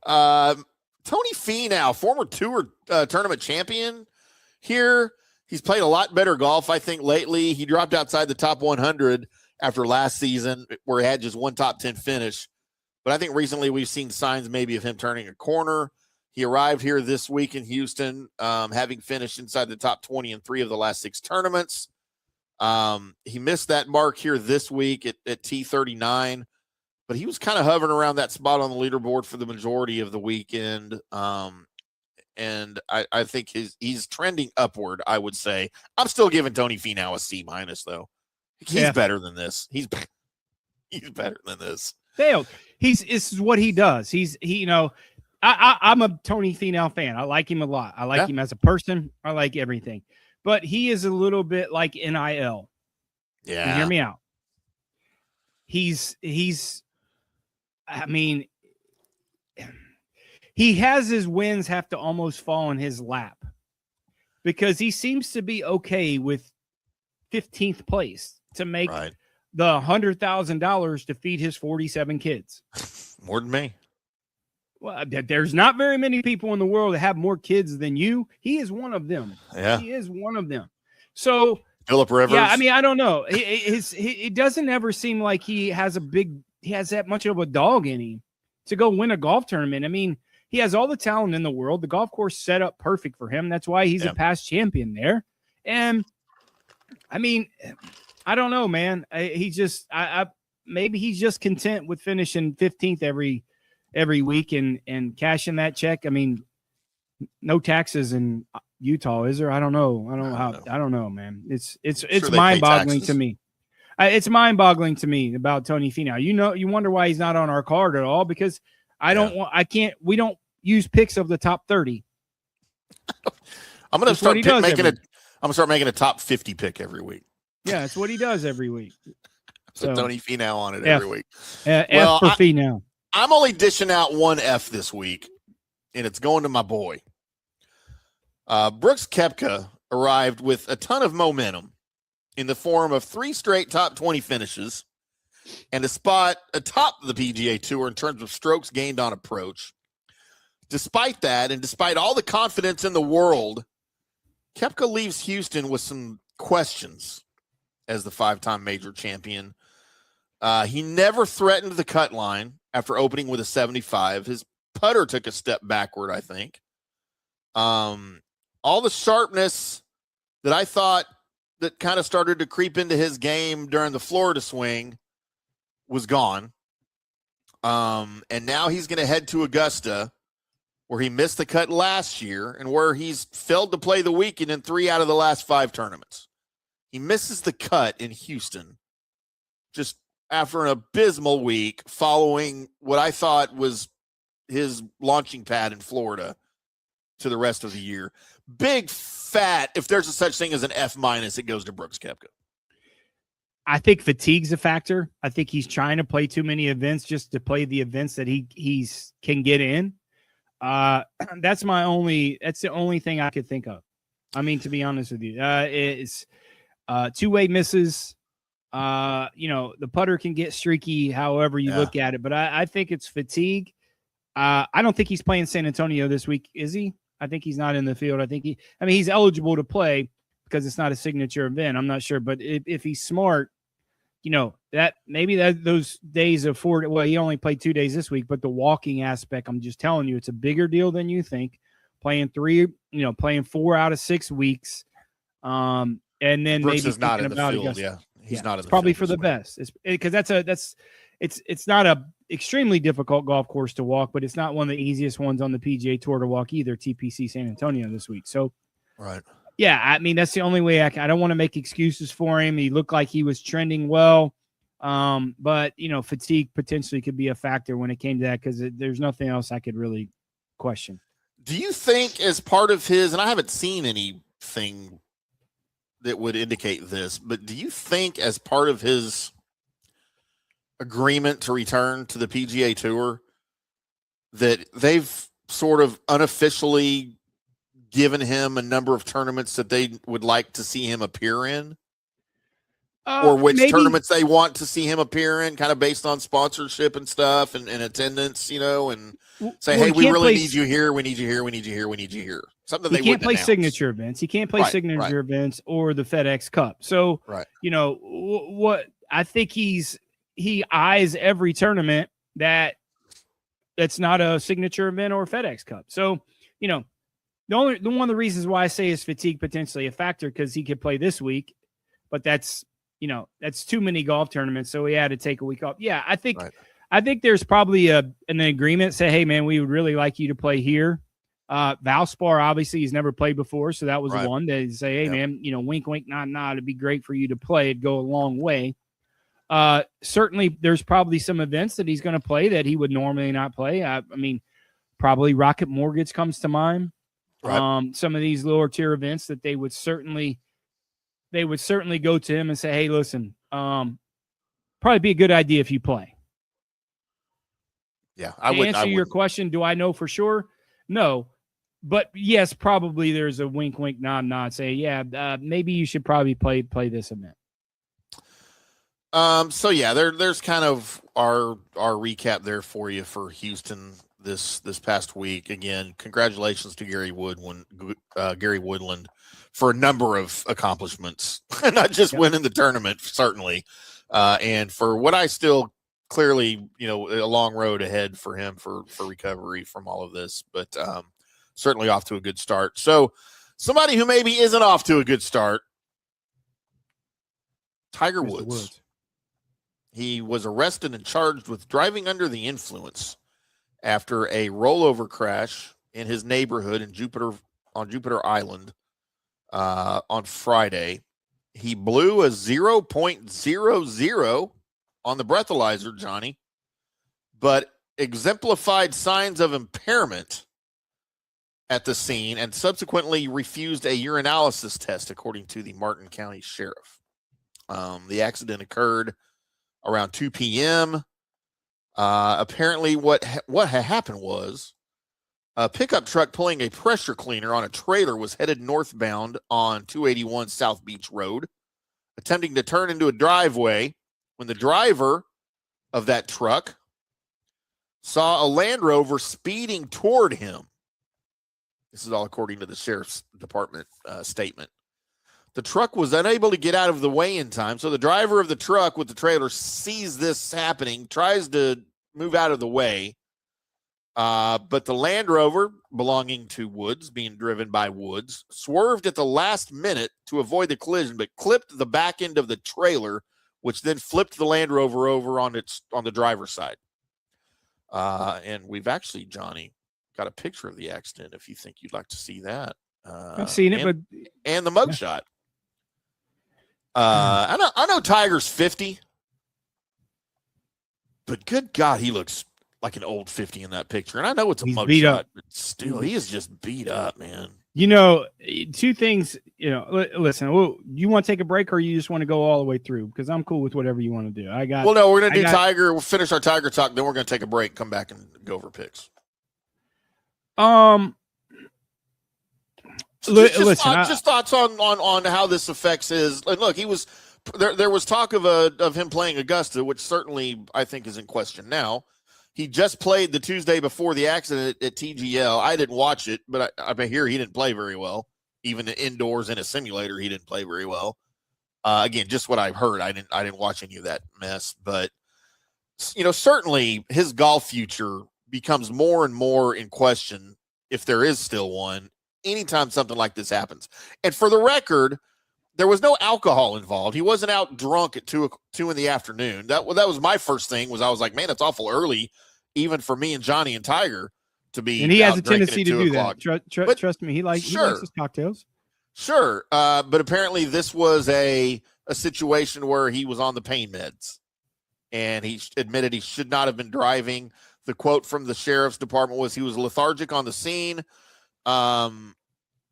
Tony Finau, former tour tournament champion here. He's played a lot better golf, I think, lately. He dropped outside the top 100 after last season where he had just one top 10 finish. But I think recently we've seen signs maybe of him turning a corner. He arrived here this week in Houston, having finished inside the top 20 in 3 of the last 6 tournaments. He missed that mark here this week at T39, but he was kind of hovering around that spot on the leaderboard for the majority of the weekend. And I think he's trending upward, I would say. I'm still giving Tony Finau a C- though. He's better than this. He's better than this. Dale, this is what he does. I'm a Tony Finau fan. I like him a lot. I like him as a person. I like everything. But he is a little bit like NIL. Yeah. You hear me out. He has his wins have to almost fall in his lap because he seems to be okay with 15th place to make the $100,000 to feed his 47 kids. More than me. Well, there's not very many people in the world that have more kids than you. He is one of them. Yeah. He is one of them. So Phillip Rivers. Yeah, I mean, I don't know. It doesn't ever seem like he has that much of a dog in him to go win a golf tournament. I mean, he has all the talent in the world. The golf course set up perfect for him. That's why he's a past champion there. And I mean, I don't know, man. Maybe he's just content with finishing 15th every week and cashing that check. I mean, no taxes in Utah, is there? I don't know. I don't know, man. It's mind-boggling to me. It's mind-boggling to me about Tony Finau. You wonder why he's not on our card at all because we don't use picks of the top 30. I'm going to start making a top 50 pick every week. Yeah, that's what he does every week. So Tony Finau on it every week. F for Finau. I'm only dishing out one F this week, and it's going to my boy. Brooks Koepka arrived with a ton of momentum in the form of 3 straight top 20 finishes and a spot atop the PGA Tour in terms of strokes gained on approach. Despite that, and despite all the confidence in the world, Koepka leaves Houston with some questions as the 5-time major champion. He never threatened the cut line after opening with a 75. His putter took a step backward, I think. All the sharpness that I thought that kind of started to creep into his game during the Florida swing was gone. And now he's going to head to Augusta, where he missed the cut last year and where he's failed to play the weekend in 3 out of the last 5 tournaments. He misses the cut in Houston just after an abysmal week following what I thought was his launching pad in Florida to the rest of the year. Big fat, if there's a such thing as an F-, it goes to Brooks Koepka. I think fatigue's a factor. I think he's trying to play too many events just to play the events that he can get in. That's the only thing I could think of. I mean, to be honest with you, it's two-way misses. The putter can get streaky however you look at it, but I think it's fatigue. I don't think he's playing San Antonio this week, is he? I think he's not in the field. I think he's eligible to play because it's not a signature event. I'm not sure, but if he's smart, those days of 4. Well, he only played 2 days this week, but the walking aspect, I'm just telling you, it's a bigger deal than you think. Playing 4 out of 6 weeks. And then Brooks maybe is not thinking in the about field. Augusta. Yeah, he's not in it's the probably field for the this best. It's because it's not a extremely difficult golf course to walk, but it's not one of the easiest ones on the PGA Tour to walk either. TPC San Antonio this week. So, right. Yeah, I mean that's the only way I don't want to make excuses for him. He looked like he was trending well, but fatigue potentially could be a factor when it came to that because there's nothing else I could really question. Do you think, as part of his, and I haven't seen anything that would indicate this, but do you think, as part of his agreement to return to the PGA Tour, that they've sort of unofficially given him a number of tournaments that they would like to see him appear in? Or which tournaments they want to see him appear in, kind of based on sponsorship and stuff and attendance, and say, hey, we really need you here. We need you here. We need you here. We need you here. Something they can't play announce. signature events. He can't play signature events or the FedEx Cup. So, what I think he eyes every tournament that's not a signature event or FedEx Cup. So, one of the reasons why I say is fatigue potentially a factor because he could play this week, but that's too many golf tournaments. So he had to take a week off. Yeah, I think there's probably an agreement. Say, hey man, we would really like you to play here. Valspar, obviously he's never played before. So that was one that say, hey man, wink, wink, nod, nod. It'd be great for you to play. It'd go a long way. Certainly there's probably some events that he's going to play that he would normally not play. I mean, probably Rocket Mortgage comes to mind. Right. Some of these lower tier events that they would certainly go to him and say, hey, listen, probably be a good idea if you play. Yeah. To answer your question, do I know for sure? No. But yes, probably there's a wink, wink, nod, nod. Say, yeah, maybe you should probably play this event. So yeah, there's kind of our recap there for you for Houston this past week. Again, congratulations to Gary Woodland for a number of accomplishments, not just winning the tournament, certainly, and for what I still clearly, a long road ahead for him for recovery from all of this, but certainly off to a good start. So somebody who maybe isn't off to a good start, Tiger Woods. He was arrested and charged with driving under the influence after a rollover crash in his neighborhood on Jupiter Island on Friday. He blew a 0.00 on the breathalyzer, Johnny, but exemplified signs of impairment at the scene and subsequently refused a urinalysis test, according to the Martin County Sheriff. The accident occurred around 2 p.m. Apparently what had happened was a pickup truck pulling a pressure cleaner on a trailer was headed northbound on 281 South Beach Road, attempting to turn into a driveway when the driver of that truck saw a Land Rover speeding toward him. This is all according to the Sheriff's Department statement. The truck was unable to get out of the way in time, so the driver of the truck with the trailer sees this happening, tries to move out of the way, but the Land Rover, belonging to Woods, being driven by Woods, swerved at the last minute to avoid the collision, but clipped the back end of the trailer, which then flipped the Land Rover over on the driver's side. And we've actually, Johnny, got a picture of the accident if you think you'd like to see that. I've seen it, and the mugshot. I know Tiger's 50, but good God, he looks like an old 50 in that picture. And I know it's a mugshot, but still, he is just beat up, man. Two things, listen, you want to take a break or you just want to go all the way through? Because I'm cool with whatever you want to do. We're going to do Tiger. We'll finish our Tiger talk. Then we're going to take a break, come back and go over picks. Just thoughts on how this affects his. Look, he was there was talk of him playing Augusta, which certainly I think is in question now. He just played the Tuesday before the accident at TGL. I didn't watch it, but I hear he didn't play very well. Even indoors in a simulator, he didn't play very well. Again, just what I've heard. I didn't watch any of that mess, but certainly his golf future becomes more and more in question, if there is still one, anytime something like this happens. And for the record, there was no alcohol involved. He wasn't out drunk at 2 in the afternoon. That was my first thing. I was like, man, it's awful early, even for me and Johnny and Tiger to be. And he has a tendency to do o'clock. that. Trust me, he likes his cocktails. Sure, but apparently this was a situation where he was on the pain meds, and he admitted he should not have been driving. The quote from the sheriff's department was he was lethargic on the scene, and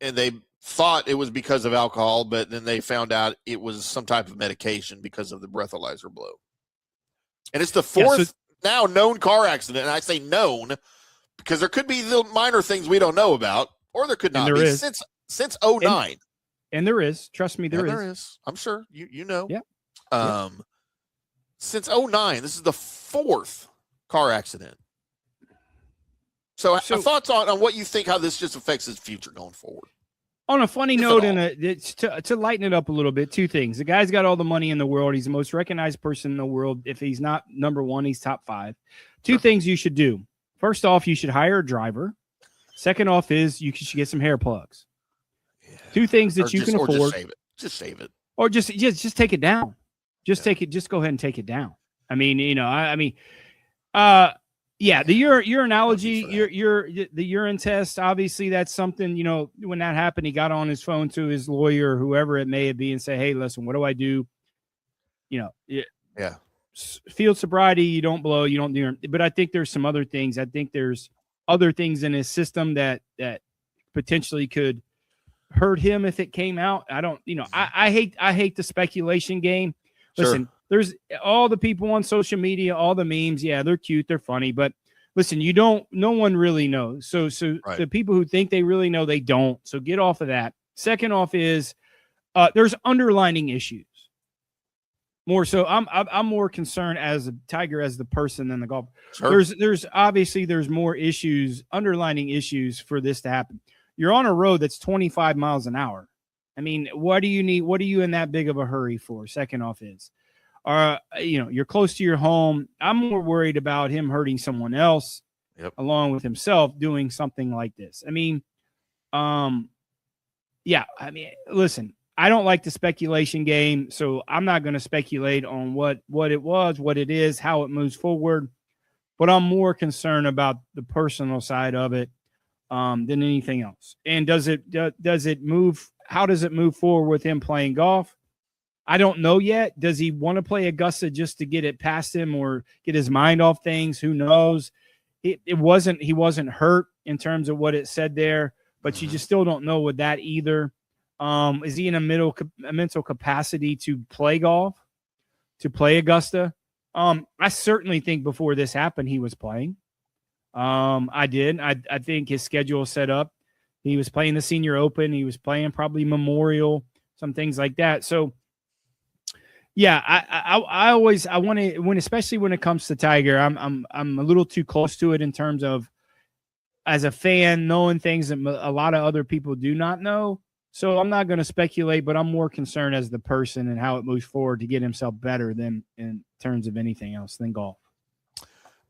they thought it was because of alcohol, but then they found out it was some type of medication because of the breathalyzer blow. And it's the fourth now known car accident, and I say known because there could be little minor things we don't know about, or there could not be since 09. And there is. Trust me, there is. I'm sure you know. Yeah. Since 09, this is the fourth car accident. So thoughts on what you think, how this just affects his future going forward? On a funny note, to lighten it up a little bit, two things. The guy's got all the money in the world. He's the most recognized person in the world. If he's not number one, he's top 5. Two things you should do. First off, you should hire a driver. Second off is you should get some hair plugs. Yeah. Two things that you can afford. Just save it. Or just take it down. Just go ahead and take it down. I mean, yeah, the urology, the urine test, obviously that's something, when that happened, he got on his phone to his lawyer, or whoever it may be, and say, hey, listen, what do I do? Field sobriety, you don't blow, you don't do, but I think there's some other things. I think there's other things in his system that potentially could hurt him if it came out. I don't, I hate the speculation game. Listen, sure. There's all the people on social media, all the memes. Yeah, they're cute, they're funny, but listen, no one really knows. So right. The people who think they really know, they don't. So get off of that. Second off is there's underlining issues. More so, I'm more concerned as a Tiger as the person than the golfer. Sure. There's obviously more issues, underlining issues for this to happen. You're on a road that's 25 miles an hour. I mean, what do you need? What are you in that big of a hurry for? Second off is, you're close to your home. I'm more worried about him hurting someone else, along with himself doing something like this. I mean, listen, I don't like the speculation game, so I'm not going to speculate on what it was, what it is, how it moves forward. But I'm more concerned about the personal side of it than anything else. And does it move? How does it move forward with him playing golf? I don't know yet. Does he want to play Augusta just to get it past him or get his mind off things? Who knows? He wasn't hurt in terms of what it said there, but you just still don't know with that either. Is he in a mental capacity to play golf, to play Augusta? I certainly think before this happened, he was playing. I did. I think his schedule set up. He was playing the Senior Open. He was playing probably Memorial, some things like that. So, yeah, I want to, especially when it comes to Tiger, I'm a little too close to it in terms of, as a fan, knowing things that a lot of other people do not know. So I'm not going to speculate, but I'm more concerned as the person and how it moves forward to get himself better than in terms of anything else than golf.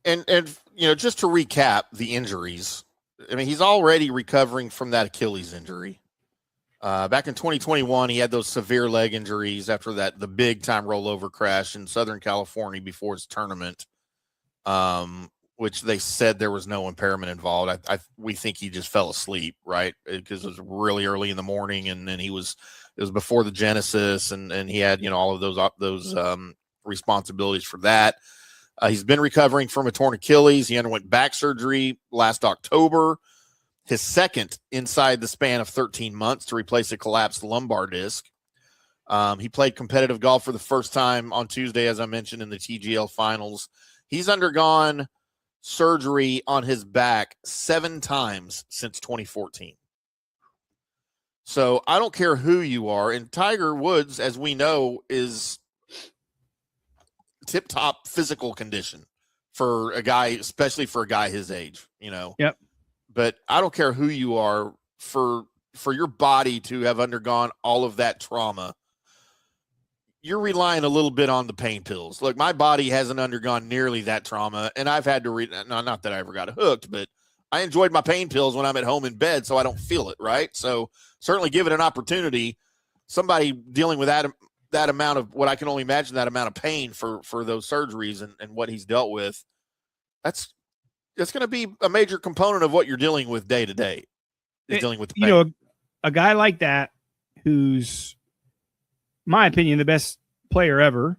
And just to recap the injuries, I mean, he's already recovering from that Achilles injury. Back in 2021, he had those severe leg injuries after the big time rollover crash in Southern California before his tournament, which they said there was no impairment involved. We think he just fell asleep, right? Because it was really early in the morning, and then it was before the Genesis, and he had all of those responsibilities for that. He's been recovering from a torn Achilles. He underwent back surgery last October, his second inside the span of 13 months to replace a collapsed lumbar disc. He played competitive golf for the first time on Tuesday, as I mentioned, in the TGL finals. He's undergone surgery on his back 7 times since 2014. So I don't care who you are. And Tiger Woods, as we know, is tip-top physical condition for a guy, especially for a guy his age, Yep. But I don't care who you are, for your body to have undergone all of that trauma. you're relying a little bit on the pain pills. Look, my body hasn't undergone nearly that trauma, and I've had to not that I ever got hooked, but I enjoyed my pain pills when I'm at home in bed so I don't feel it, right? So certainly give it an opportunity. Somebody dealing with that amount of what I can only imagine, that amount of pain for those surgeries and what he's dealt with, that's going to be a major component of what you're dealing with day to day. Dealing with the pain. A guy like that, who's, my opinion, the best player ever,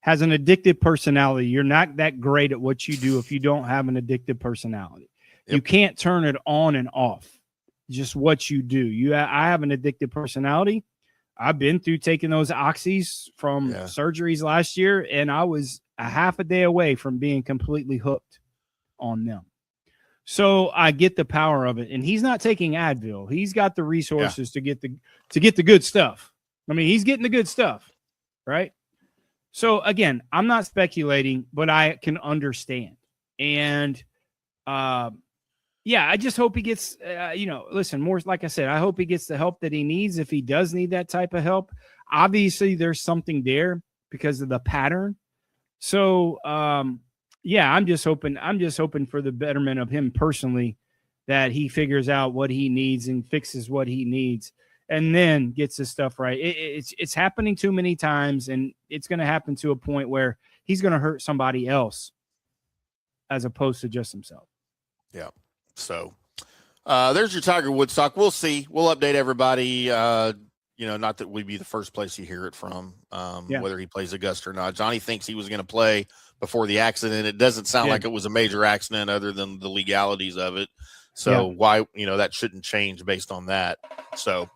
has an addictive personality. You're not that great at what you do if you don't have an addictive personality. Yep. You can't turn it on and off. Just what you do. I have an addictive personality. I've been through taking those oxys from surgeries last year, and I was a half a day away from being completely hooked on them. So I get the power of it. And he's not taking Advil. He's got the resources to get the good stuff. I mean, he's getting the good stuff, right? So again, I'm not speculating, but I can understand. And I just hope he gets, listen, more, like I said, I hope he gets the help that he needs if he does need that type of help. Obviously, there's something there because of the pattern. So, I'm just hoping for the betterment of him personally, that he figures out what he needs and fixes what he needs, and then gets his stuff right. It's happening too many times, and it's going to happen to a point where he's going to hurt somebody else as opposed to just himself. Yeah. So there's your Tiger Woods talk. We'll see. We'll update everybody. Not that we'd be the first place you hear it from, whether he plays Augusta or not. Johnny thinks he was going to play before the accident. It doesn't sound like it was a major accident other than the legalities of it. So why, that shouldn't change based on that. So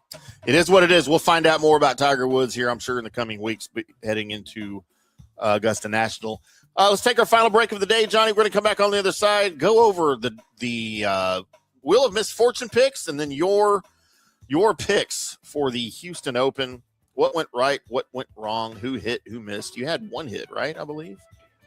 it is what it is. We'll find out more about Tiger Woods here, I'm sure, in the coming weeks, heading into Augusta National. Let's take our final break of the day, Johnny. We're going to come back on the other side, go over the Wheel of Misfortune picks, and then your picks for the Houston Open. What went right? What went wrong? Who hit? Who missed? You had one hit, right? I believe.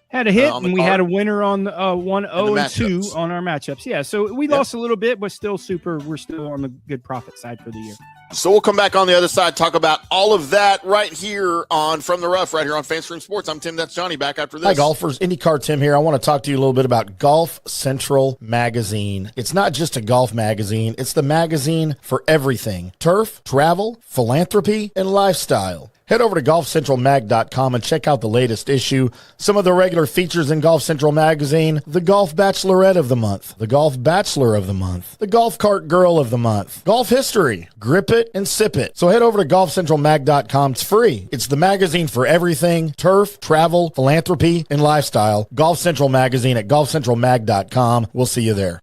Had a hit, and we had a winner on 1-0-2 on our matchups. Yeah, so we lost a little bit, but still we're still on the good profit side for the year. So we'll come back on the other side, talk about all of that right here on From the Rough, right here on FanStream Sports. I'm Tim, that's Johnny, back after this. Hi, golfers. IndyCarTim here. I want to talk to you a little bit about Golf Central Magazine. It's not just a golf magazine. It's the magazine for everything. Turf, travel, philanthropy, and lifestyle. Head over to golfcentralmag.com and check out the latest issue. Some of the regular features in Golf Central Magazine: the Golf Bachelorette of the Month, the Golf Bachelor of the Month, the Golf Cart Girl of the Month, Golf History, Grip It and Sip It. So head over to golfcentralmag.com. It's free. It's the magazine for everything: turf, travel, philanthropy, and lifestyle. Golf Central Magazine at golfcentralmag.com. We'll see you there.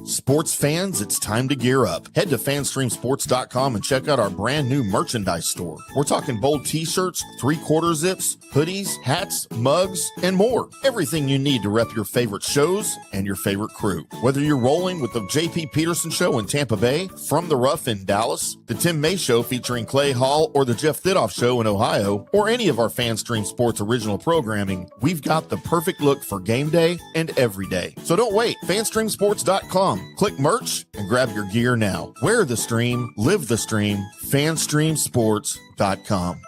Sports fans, it's time to gear up. Head to fanstreamsports.com and check out our brand new merchandise store. We're talking bold t-shirts, 3/4 zips, hoodies, hats, mugs, and more. Everything you need to rep your favorite shows and your favorite crew. Whether you're rolling with the J.P. Peterson Show in Tampa Bay, From the Rough in Dallas, the Tim May Show featuring Clay Hall, or the Jeff Thidoff Show in Ohio, or any of our FanStream Sports original programming, we've got the perfect look for game day and every day. So don't wait. fanstreamsports.com. Click merch and grab your gear now. Wear the stream, live the stream. fanstreamsports.com.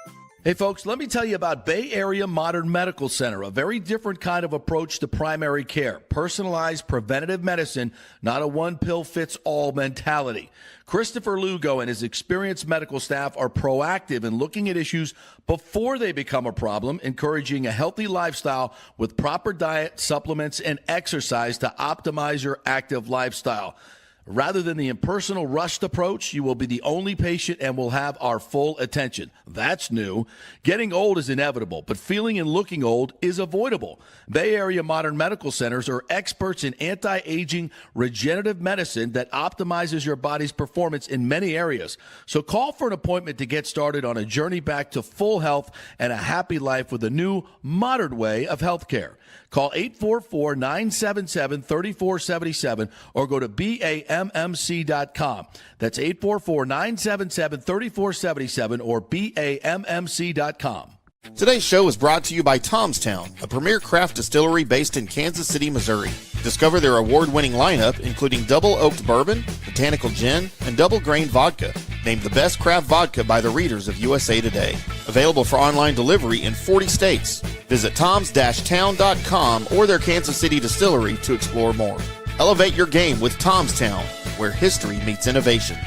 Hey folks, let me tell you about Bay Area Modern Medical Center, a very different kind of approach to primary care. Personalized preventative medicine, not a one-pill-fits-all mentality. Christopher Lugo and his experienced medical staff are proactive in looking at issues before they become a problem, encouraging a healthy lifestyle with proper diet, supplements, and exercise to optimize your active lifestyle. Rather than the impersonal, rushed approach, you will be the only patient and will have our full attention. That's new. Getting old is inevitable, but feeling and looking old is avoidable. Bay Area Modern Medical Centers are experts in anti-aging regenerative medicine that optimizes your body's performance in many areas. So call for an appointment to get started on a journey back to full health and a happy life with a new, modern way of healthcare. Call 844-977-3477 or go to BAMMC.com. That's 844-977-3477 or BAMMC.com. Today's show is brought to you by Tomstown, a premier craft distillery based in Kansas City, Missouri. Discover their award-winning lineup, including double oaked bourbon, botanical gin, and double grain vodka. named the best craft vodka by the readers of USA Today. Available for online delivery in 40 states. Visit toms-town.com or their Kansas City distillery to explore more. Elevate your game with Tom's Town, where history meets innovation.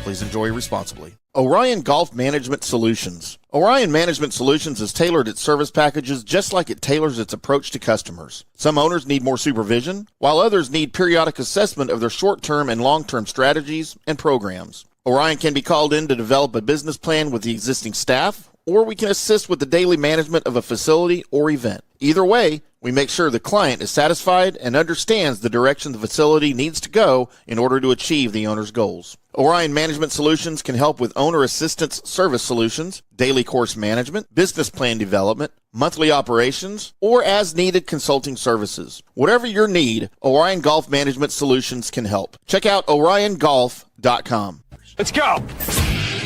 Please enjoy responsibly. Orion Golf Management Solutions. Orion Management Solutions has tailored its service packages just like it tailors its approach to customers. Some owners need more supervision, while others need periodic assessment of their short-term and long-term strategies and programs. Orion can be called in to develop a business plan with the existing staff, or we can assist with the daily management of a facility or event. Either way, we make sure the client is satisfied and understands the direction the facility needs to go in order to achieve the owner's goals. Orion Management Solutions can help with owner assistance service solutions, daily course management, business plan development, monthly operations, or as-needed consulting services. Whatever your need, Orion Golf Management Solutions can help. Check out oriongolf.com. Let's go.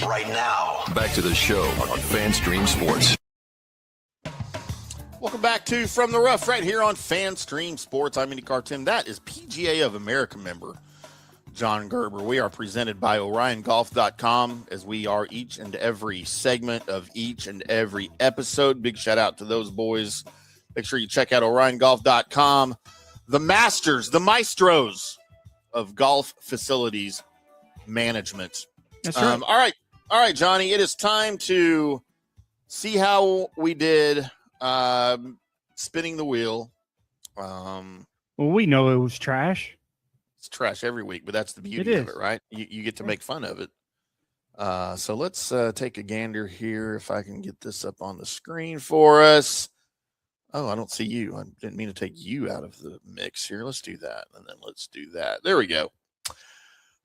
Right now, back to the show on FanStream Sports. Welcome back to From the Rough right here on FanStream Sports. I'm IndyCarTim. That is PGA of America member John Gerber. We are presented by OrionGolf.com as we are each and every segment of each and every episode. Big shout out to those boys. Make sure you check out OrionGolf.com. The masters, the maestros of golf facilities management. That's right. All right, Johnny, it is time to see how we did spinning the wheel. Well, we know it was trash. It's trash every week, but that's the beauty of it, right? You get to make fun of it. So let's take a gander here if I can get this up on the screen for us. Oh, I don't see you. I didn't mean to take you out of the mix here. Let's do that, and then let's do that. There we go.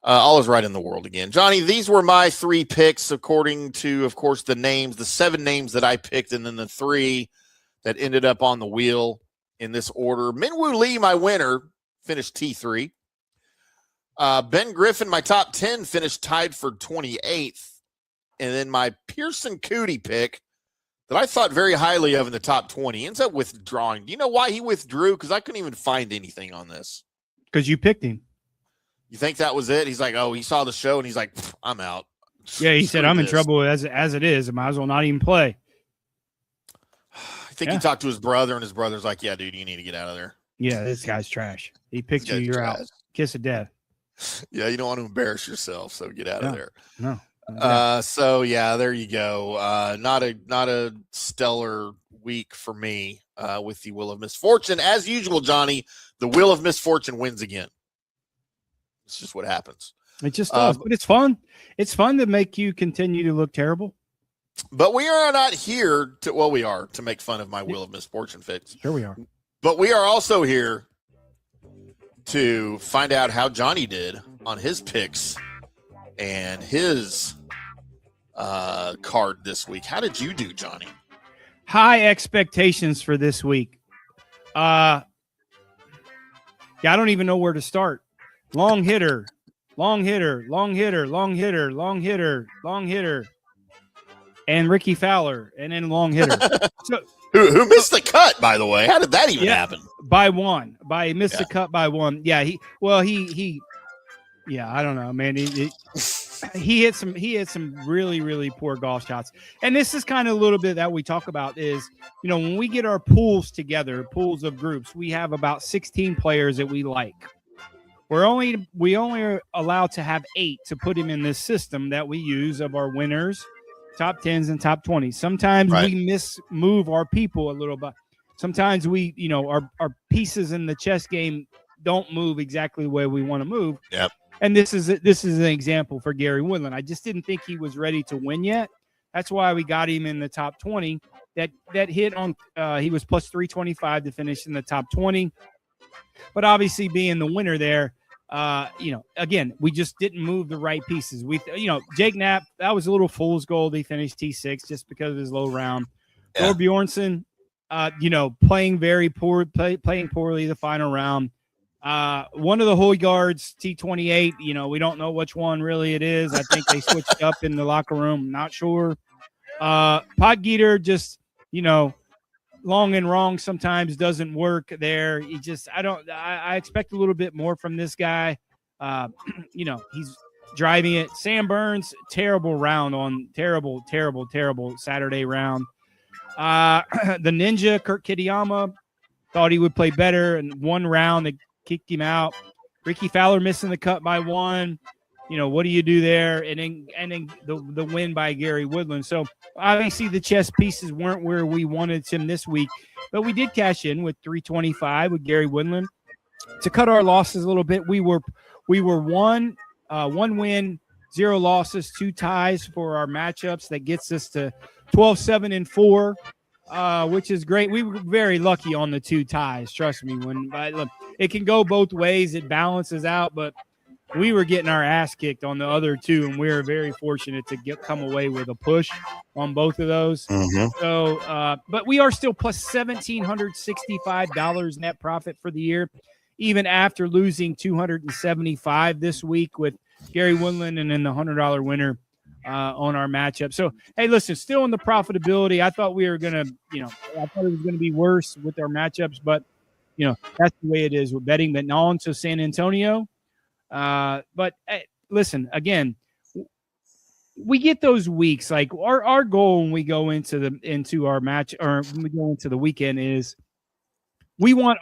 All is right in the world again. Johnny, these were my 3 picks according to, of course, the names, the 7 names that I picked, and then the 3 that ended up on the wheel in this order. Minwoo Lee, my winner, finished T3. Ben Griffin, my top 10, finished tied for 28th. And then my Pearson Cootie pick that I thought very highly of in the top 20 ends up withdrawing. Do you know why he withdrew? Because I couldn't even find anything on this. Because you picked him. You think that was it? He's like, oh, he saw the show and he's like, I'm out. Yeah, he said, I'm in trouble as it is. I might as well not even play. I think he talked to his brother, and his brother's like, yeah, dude, you need to get out of there. Yeah, this guy's trash. He picked you, you're out. Kiss of death. Yeah, you don't want to embarrass yourself, so get out of there. No. So yeah, there you go. Not a stellar week for me with the Wheel of Misfortune. As usual, Johnny, the Wheel of Misfortune wins again. It's just what happens. It just does, but it's fun. It's fun to make you continue to look terrible. But we are not here to, well, we are to make fun of my Wheel of Misfortune fix. Sure we are. But we are also here to find out how Johnny did on his picks and his card this week. How did you do, Johnny? High expectations for this week. Yeah, I don't even know where to start. Long hitter, long hitter, long hitter, long hitter, long hitter, long hitter, and Ricky Fowler, and then long hitter. So, who missed the cut, by the way? How did that even happen? By one. He missed the cut by one. Yeah, he I don't know, man. He hit some really, really poor golf shots. And this is kind of a little bit that we talk about is, when we get our pools together, pools of groups, we have about 16 players that we like. We only are allowed to have 8 to put him in this system that we use of our winners, top 10s and top 20s. Sometimes we move our people a little bit. Sometimes we, our pieces in the chess game don't move exactly the way we want to move. Yep. And this is an example for Gary Woodland. I just didn't think he was ready to win yet. That's why we got him in the top 20. That hit on he was plus 325 to finish in the top 20. But obviously being the winner there, again, we just didn't move the right pieces. Jake Knapp, that was a little fool's gold. He finished T6 just because of his low round. Thor Bjornsson, playing playing poorly the final round. One of the Hoygaards, T28, we don't know which one really it is. I think they switched up in the locker room. Not sure. Podgeter just, long and wrong sometimes doesn't work there. I expect a little bit more from this guy. driving it. Sam Burns, terrible Saturday round. The Ninja, Kurt Kitayama, thought he would play better, and one round they kicked him out. Ricky Fowler missing the cut by one. What do you do there? And then the win by Gary Woodland. So obviously the chess pieces weren't where we wanted him this week, but we did cash in with 325 with Gary Woodland to cut our losses a little bit. We were one win, 0 losses, 2 ties for our matchups. That gets us to 12-7-4. Which is great. We were very lucky on the 2 ties. Trust me, look, it can go both ways. It balances out, but we were getting our ass kicked on the other 2, and we were very fortunate to come away with a push on both of those. Mm-hmm. So, but we are still plus $1,765 net profit for the year, even after losing $275 this week with Gary Woodland and then the $100 winner on our matchup. So, hey, listen, still in the profitability. I thought we were going to, I thought it was going to be worse with our matchups, but, that's the way it is with betting. But on to San Antonio. But hey, listen, again, we get those weeks. Like our goal when we go into our match, or when we go into the weekend, is we want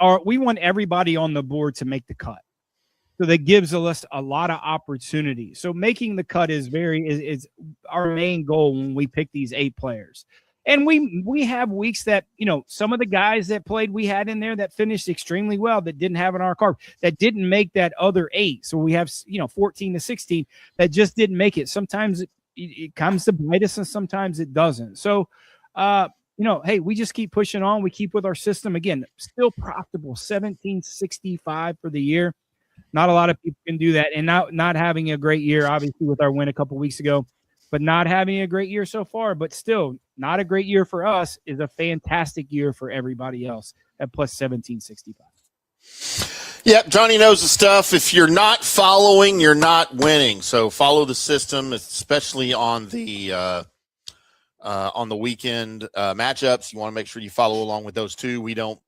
everybody on the board to make the cut. So that gives us a lot of opportunity. So making the cut is our main goal when we pick these 8 players. And we have weeks that, some of the guys that played, we had in there that finished extremely well, that didn't have in our card, that didn't make that other 8. So we have, 14 to 16 that just didn't make it. Sometimes it comes to bite us and sometimes it doesn't. So, hey, we just keep pushing on. We keep with our system. Again, still profitable, 1765 for the year. Not a lot of people can do that. And not having a great year, obviously, with our win a couple weeks ago, but not having a great year so far, but still not a great year for us is a fantastic year for everybody else at plus 1765. Yep, Johnny knows the stuff. If you're not following, you're not winning. So follow the system, especially on the weekend matchups. You want to make sure you follow along with those too. We don't,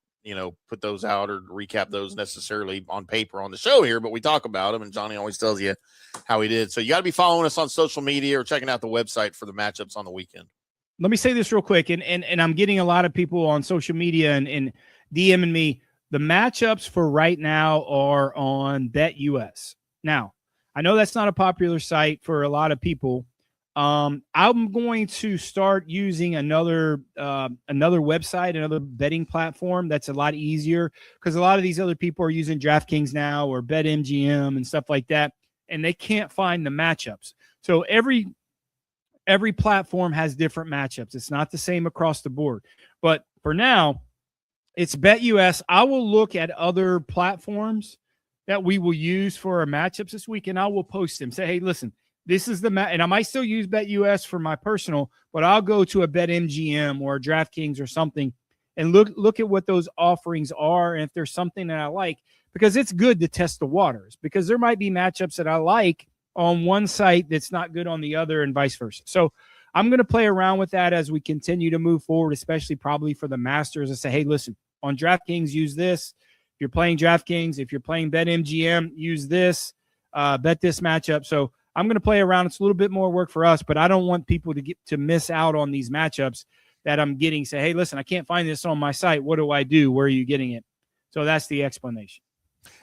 put those out or recap those necessarily on paper on the show here, but we talk about them, and Johnny always tells you how he did. So you got to be following us on social media or checking out the website for the matchups on the weekend. Let me say this real quick, and I'm getting a lot of people on social media and DMing me. The matchups for right now are on BetUS. Now, I know that's not a popular site for a lot of people. I'm going to start using another website, another betting platform that's a lot easier, because a lot of these other people are using DraftKings now or BetMGM and stuff like that, and they can't find the matchups. So every platform has different matchups. It's not the same across the board. But for now, it's BetUS. I will look at other platforms that we will use for our matchups this week, and I will post them. Say, hey, listen, this is the and I might still use BetUS for my personal, but I'll go to a BetMGM or a DraftKings or something and look at what those offerings are, and if there's something that I like, because it's good to test the waters, because there might be matchups that I like on one site that's not good on the other, and vice versa. So I'm going to play around with that as we continue to move forward, especially probably for the Masters, and say, hey, listen, on DraftKings, use this. If you're playing DraftKings, if you're playing BetMGM, use this, bet this matchup. So I'm going to play around. It's a little bit more work for us, but I don't want people to miss out on these matchups that I'm getting. Say, hey, listen, I can't find this on my site. What do I do? Where are you getting it? So that's the explanation.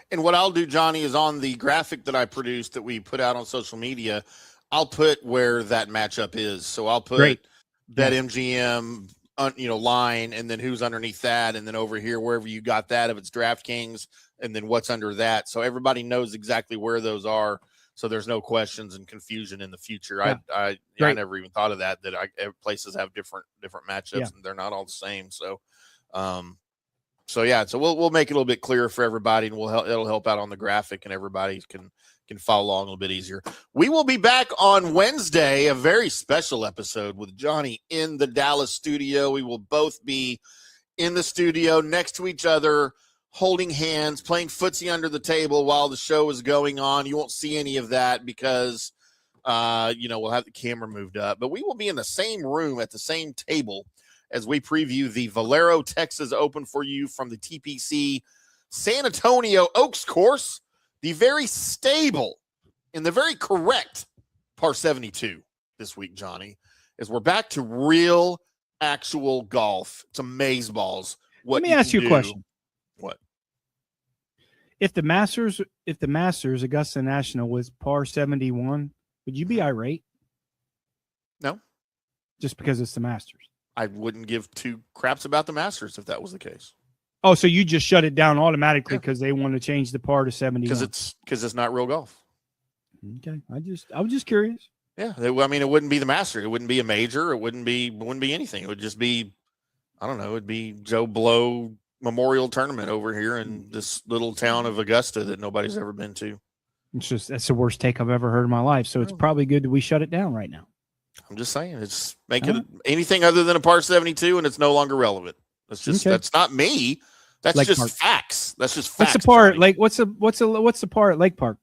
And what I'll do, Johnny, is on the graphic that I produced that we put out on social media, I'll put where that matchup is. So I'll put BetMGM, line, and then who's underneath that, and then over here, wherever you got that, if it's DraftKings, and then what's under that. So everybody knows exactly where those are. So there's no questions and confusion in the future. Yeah. I never even thought of that places have different matchups, and they're not all the same. So, so we'll make it a little bit clearer for everybody, and it'll help out on the graphic, and everybody can follow along a little bit easier. We will be back on Wednesday, a very special episode with Johnny in the Dallas studio. We will both be in the studio next to each other, holding hands, playing footsie under the table while the show is going on. You won't see any of that because, we'll have the camera moved up. But we will be in the same room at the same table as we preview the Valero Texas Open for you from the TPC San Antonio Oaks course, the very stable in the very correct par 72 this week, Johnny, is we're back to real, actual golf. It's amaze balls. Let me ask you a question. What? If the Masters, Augusta National was par 71, would you be irate? No. Just because it's the Masters? I wouldn't give two craps about the Masters if that was the case. Oh, so you just shut it down automatically because they want to change the par to 71? Because it's not real golf. Okay, I was just curious. Yeah, it wouldn't be the Masters. It wouldn't be a major. It wouldn't be anything. It would just be, I don't know. It'd be Joe Blow Memorial Tournament over here in this little town of Augusta that nobody's ever been to. That's the worst take I've ever heard in my life. So it's probably good that we shut it down right now. I'm just saying, it's make it anything other than a par 72, and it's no longer relevant. That's just that's not me. That's Lake just Park. facts. That's just facts. What's the par? Like what's the par at Lake Park?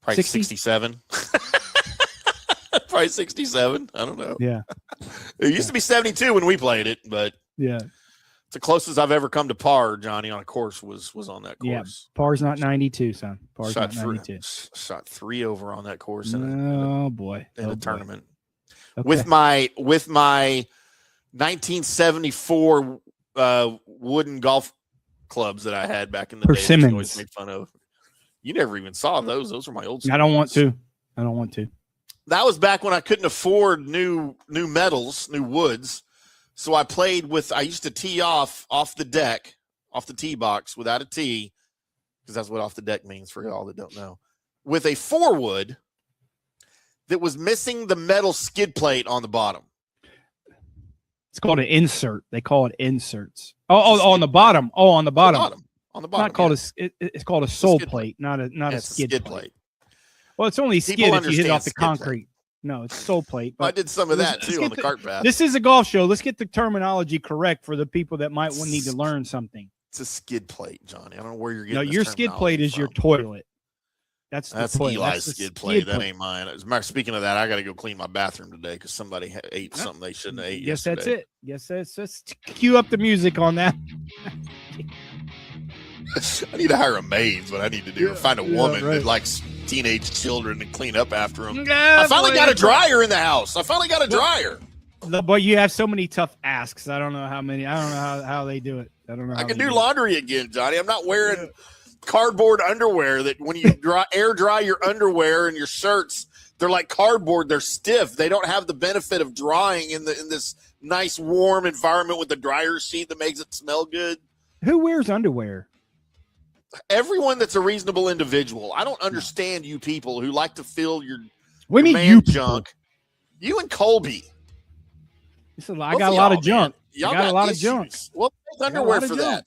Probably 67. Probably 67. I don't know. Yeah. It used to be 72 when we played it, but yeah, it's the closest I've ever come to par, Johnny, on a course was on that course. Yeah, par's not 92, son. Par's shot not 92. Shot 3 over on that course In a tournament. Okay. With my 1974 wooden golf clubs that I had back in the day. Persimmons. Always made fun of. You never even saw those. Those were my old I don't want to. That was back when I couldn't afford new metals, new woods. So I used to tee off the deck, off the tee box without a tee, because that's what off the deck means for y'all that don't know, with a 4-wood that was missing the metal skid plate on the bottom. It's called an insert. They call it inserts. On the bottom. On the bottom. On the bottom. Not called it's called a sole plate, not a skid plate. Well, it's only skid if you hit off the concrete. No, it's sole plate. I did some of that too on the cart path. This is a golf show. Let's get the terminology correct for the people that might need to learn something. It's a skid plate, Johnny. I don't know where you're getting. No, your skid plate is your toilet. That's Eli's skid plate. That ain't mine. As a matter, speaking of that, I got to go clean my bathroom today because somebody ate something they shouldn't have ate. Yes, yesterday. that's it. Yes, let's cue up the music on that. I need to hire a maid. What I need to do. Find a woman that likes teenage children and clean up after them. I finally got a dryer in the house. I finally got a dryer. Boy, you have so many tough asks. I don't know how many. I don't know how they do it. I don't know. I can do laundry again, Johnny. I'm not wearing cardboard underwear that when you air dry your underwear and your shirts, they're like cardboard. They're stiff. They don't have the benefit of drying in this nice warm environment with the dryer sheet that makes it smell good. Who wears underwear? Everyone that's a reasonable individual. I don't understand you people who like to fill your junk. You and Colby. I got a lot of junk. Y'all got a lot of junk. Well, there's underwear for that.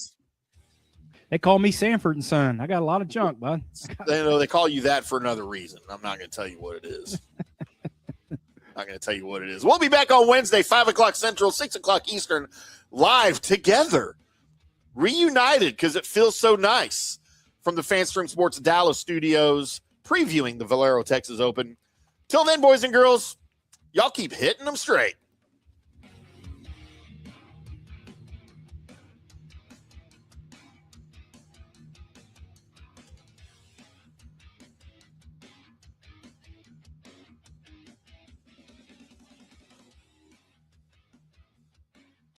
They call me Sanford and Son. I got a lot of junk, bud. They call you that for another reason. I'm not going to tell you what it is. Not going to tell you what it is. We'll be back on Wednesday, 5 o'clock Central, 6 o'clock Eastern, live together, reunited because it feels so nice from the FanStream Sports Dallas studios, previewing the Valero Texas Open. Till then, boys and girls, y'all keep hitting them straight.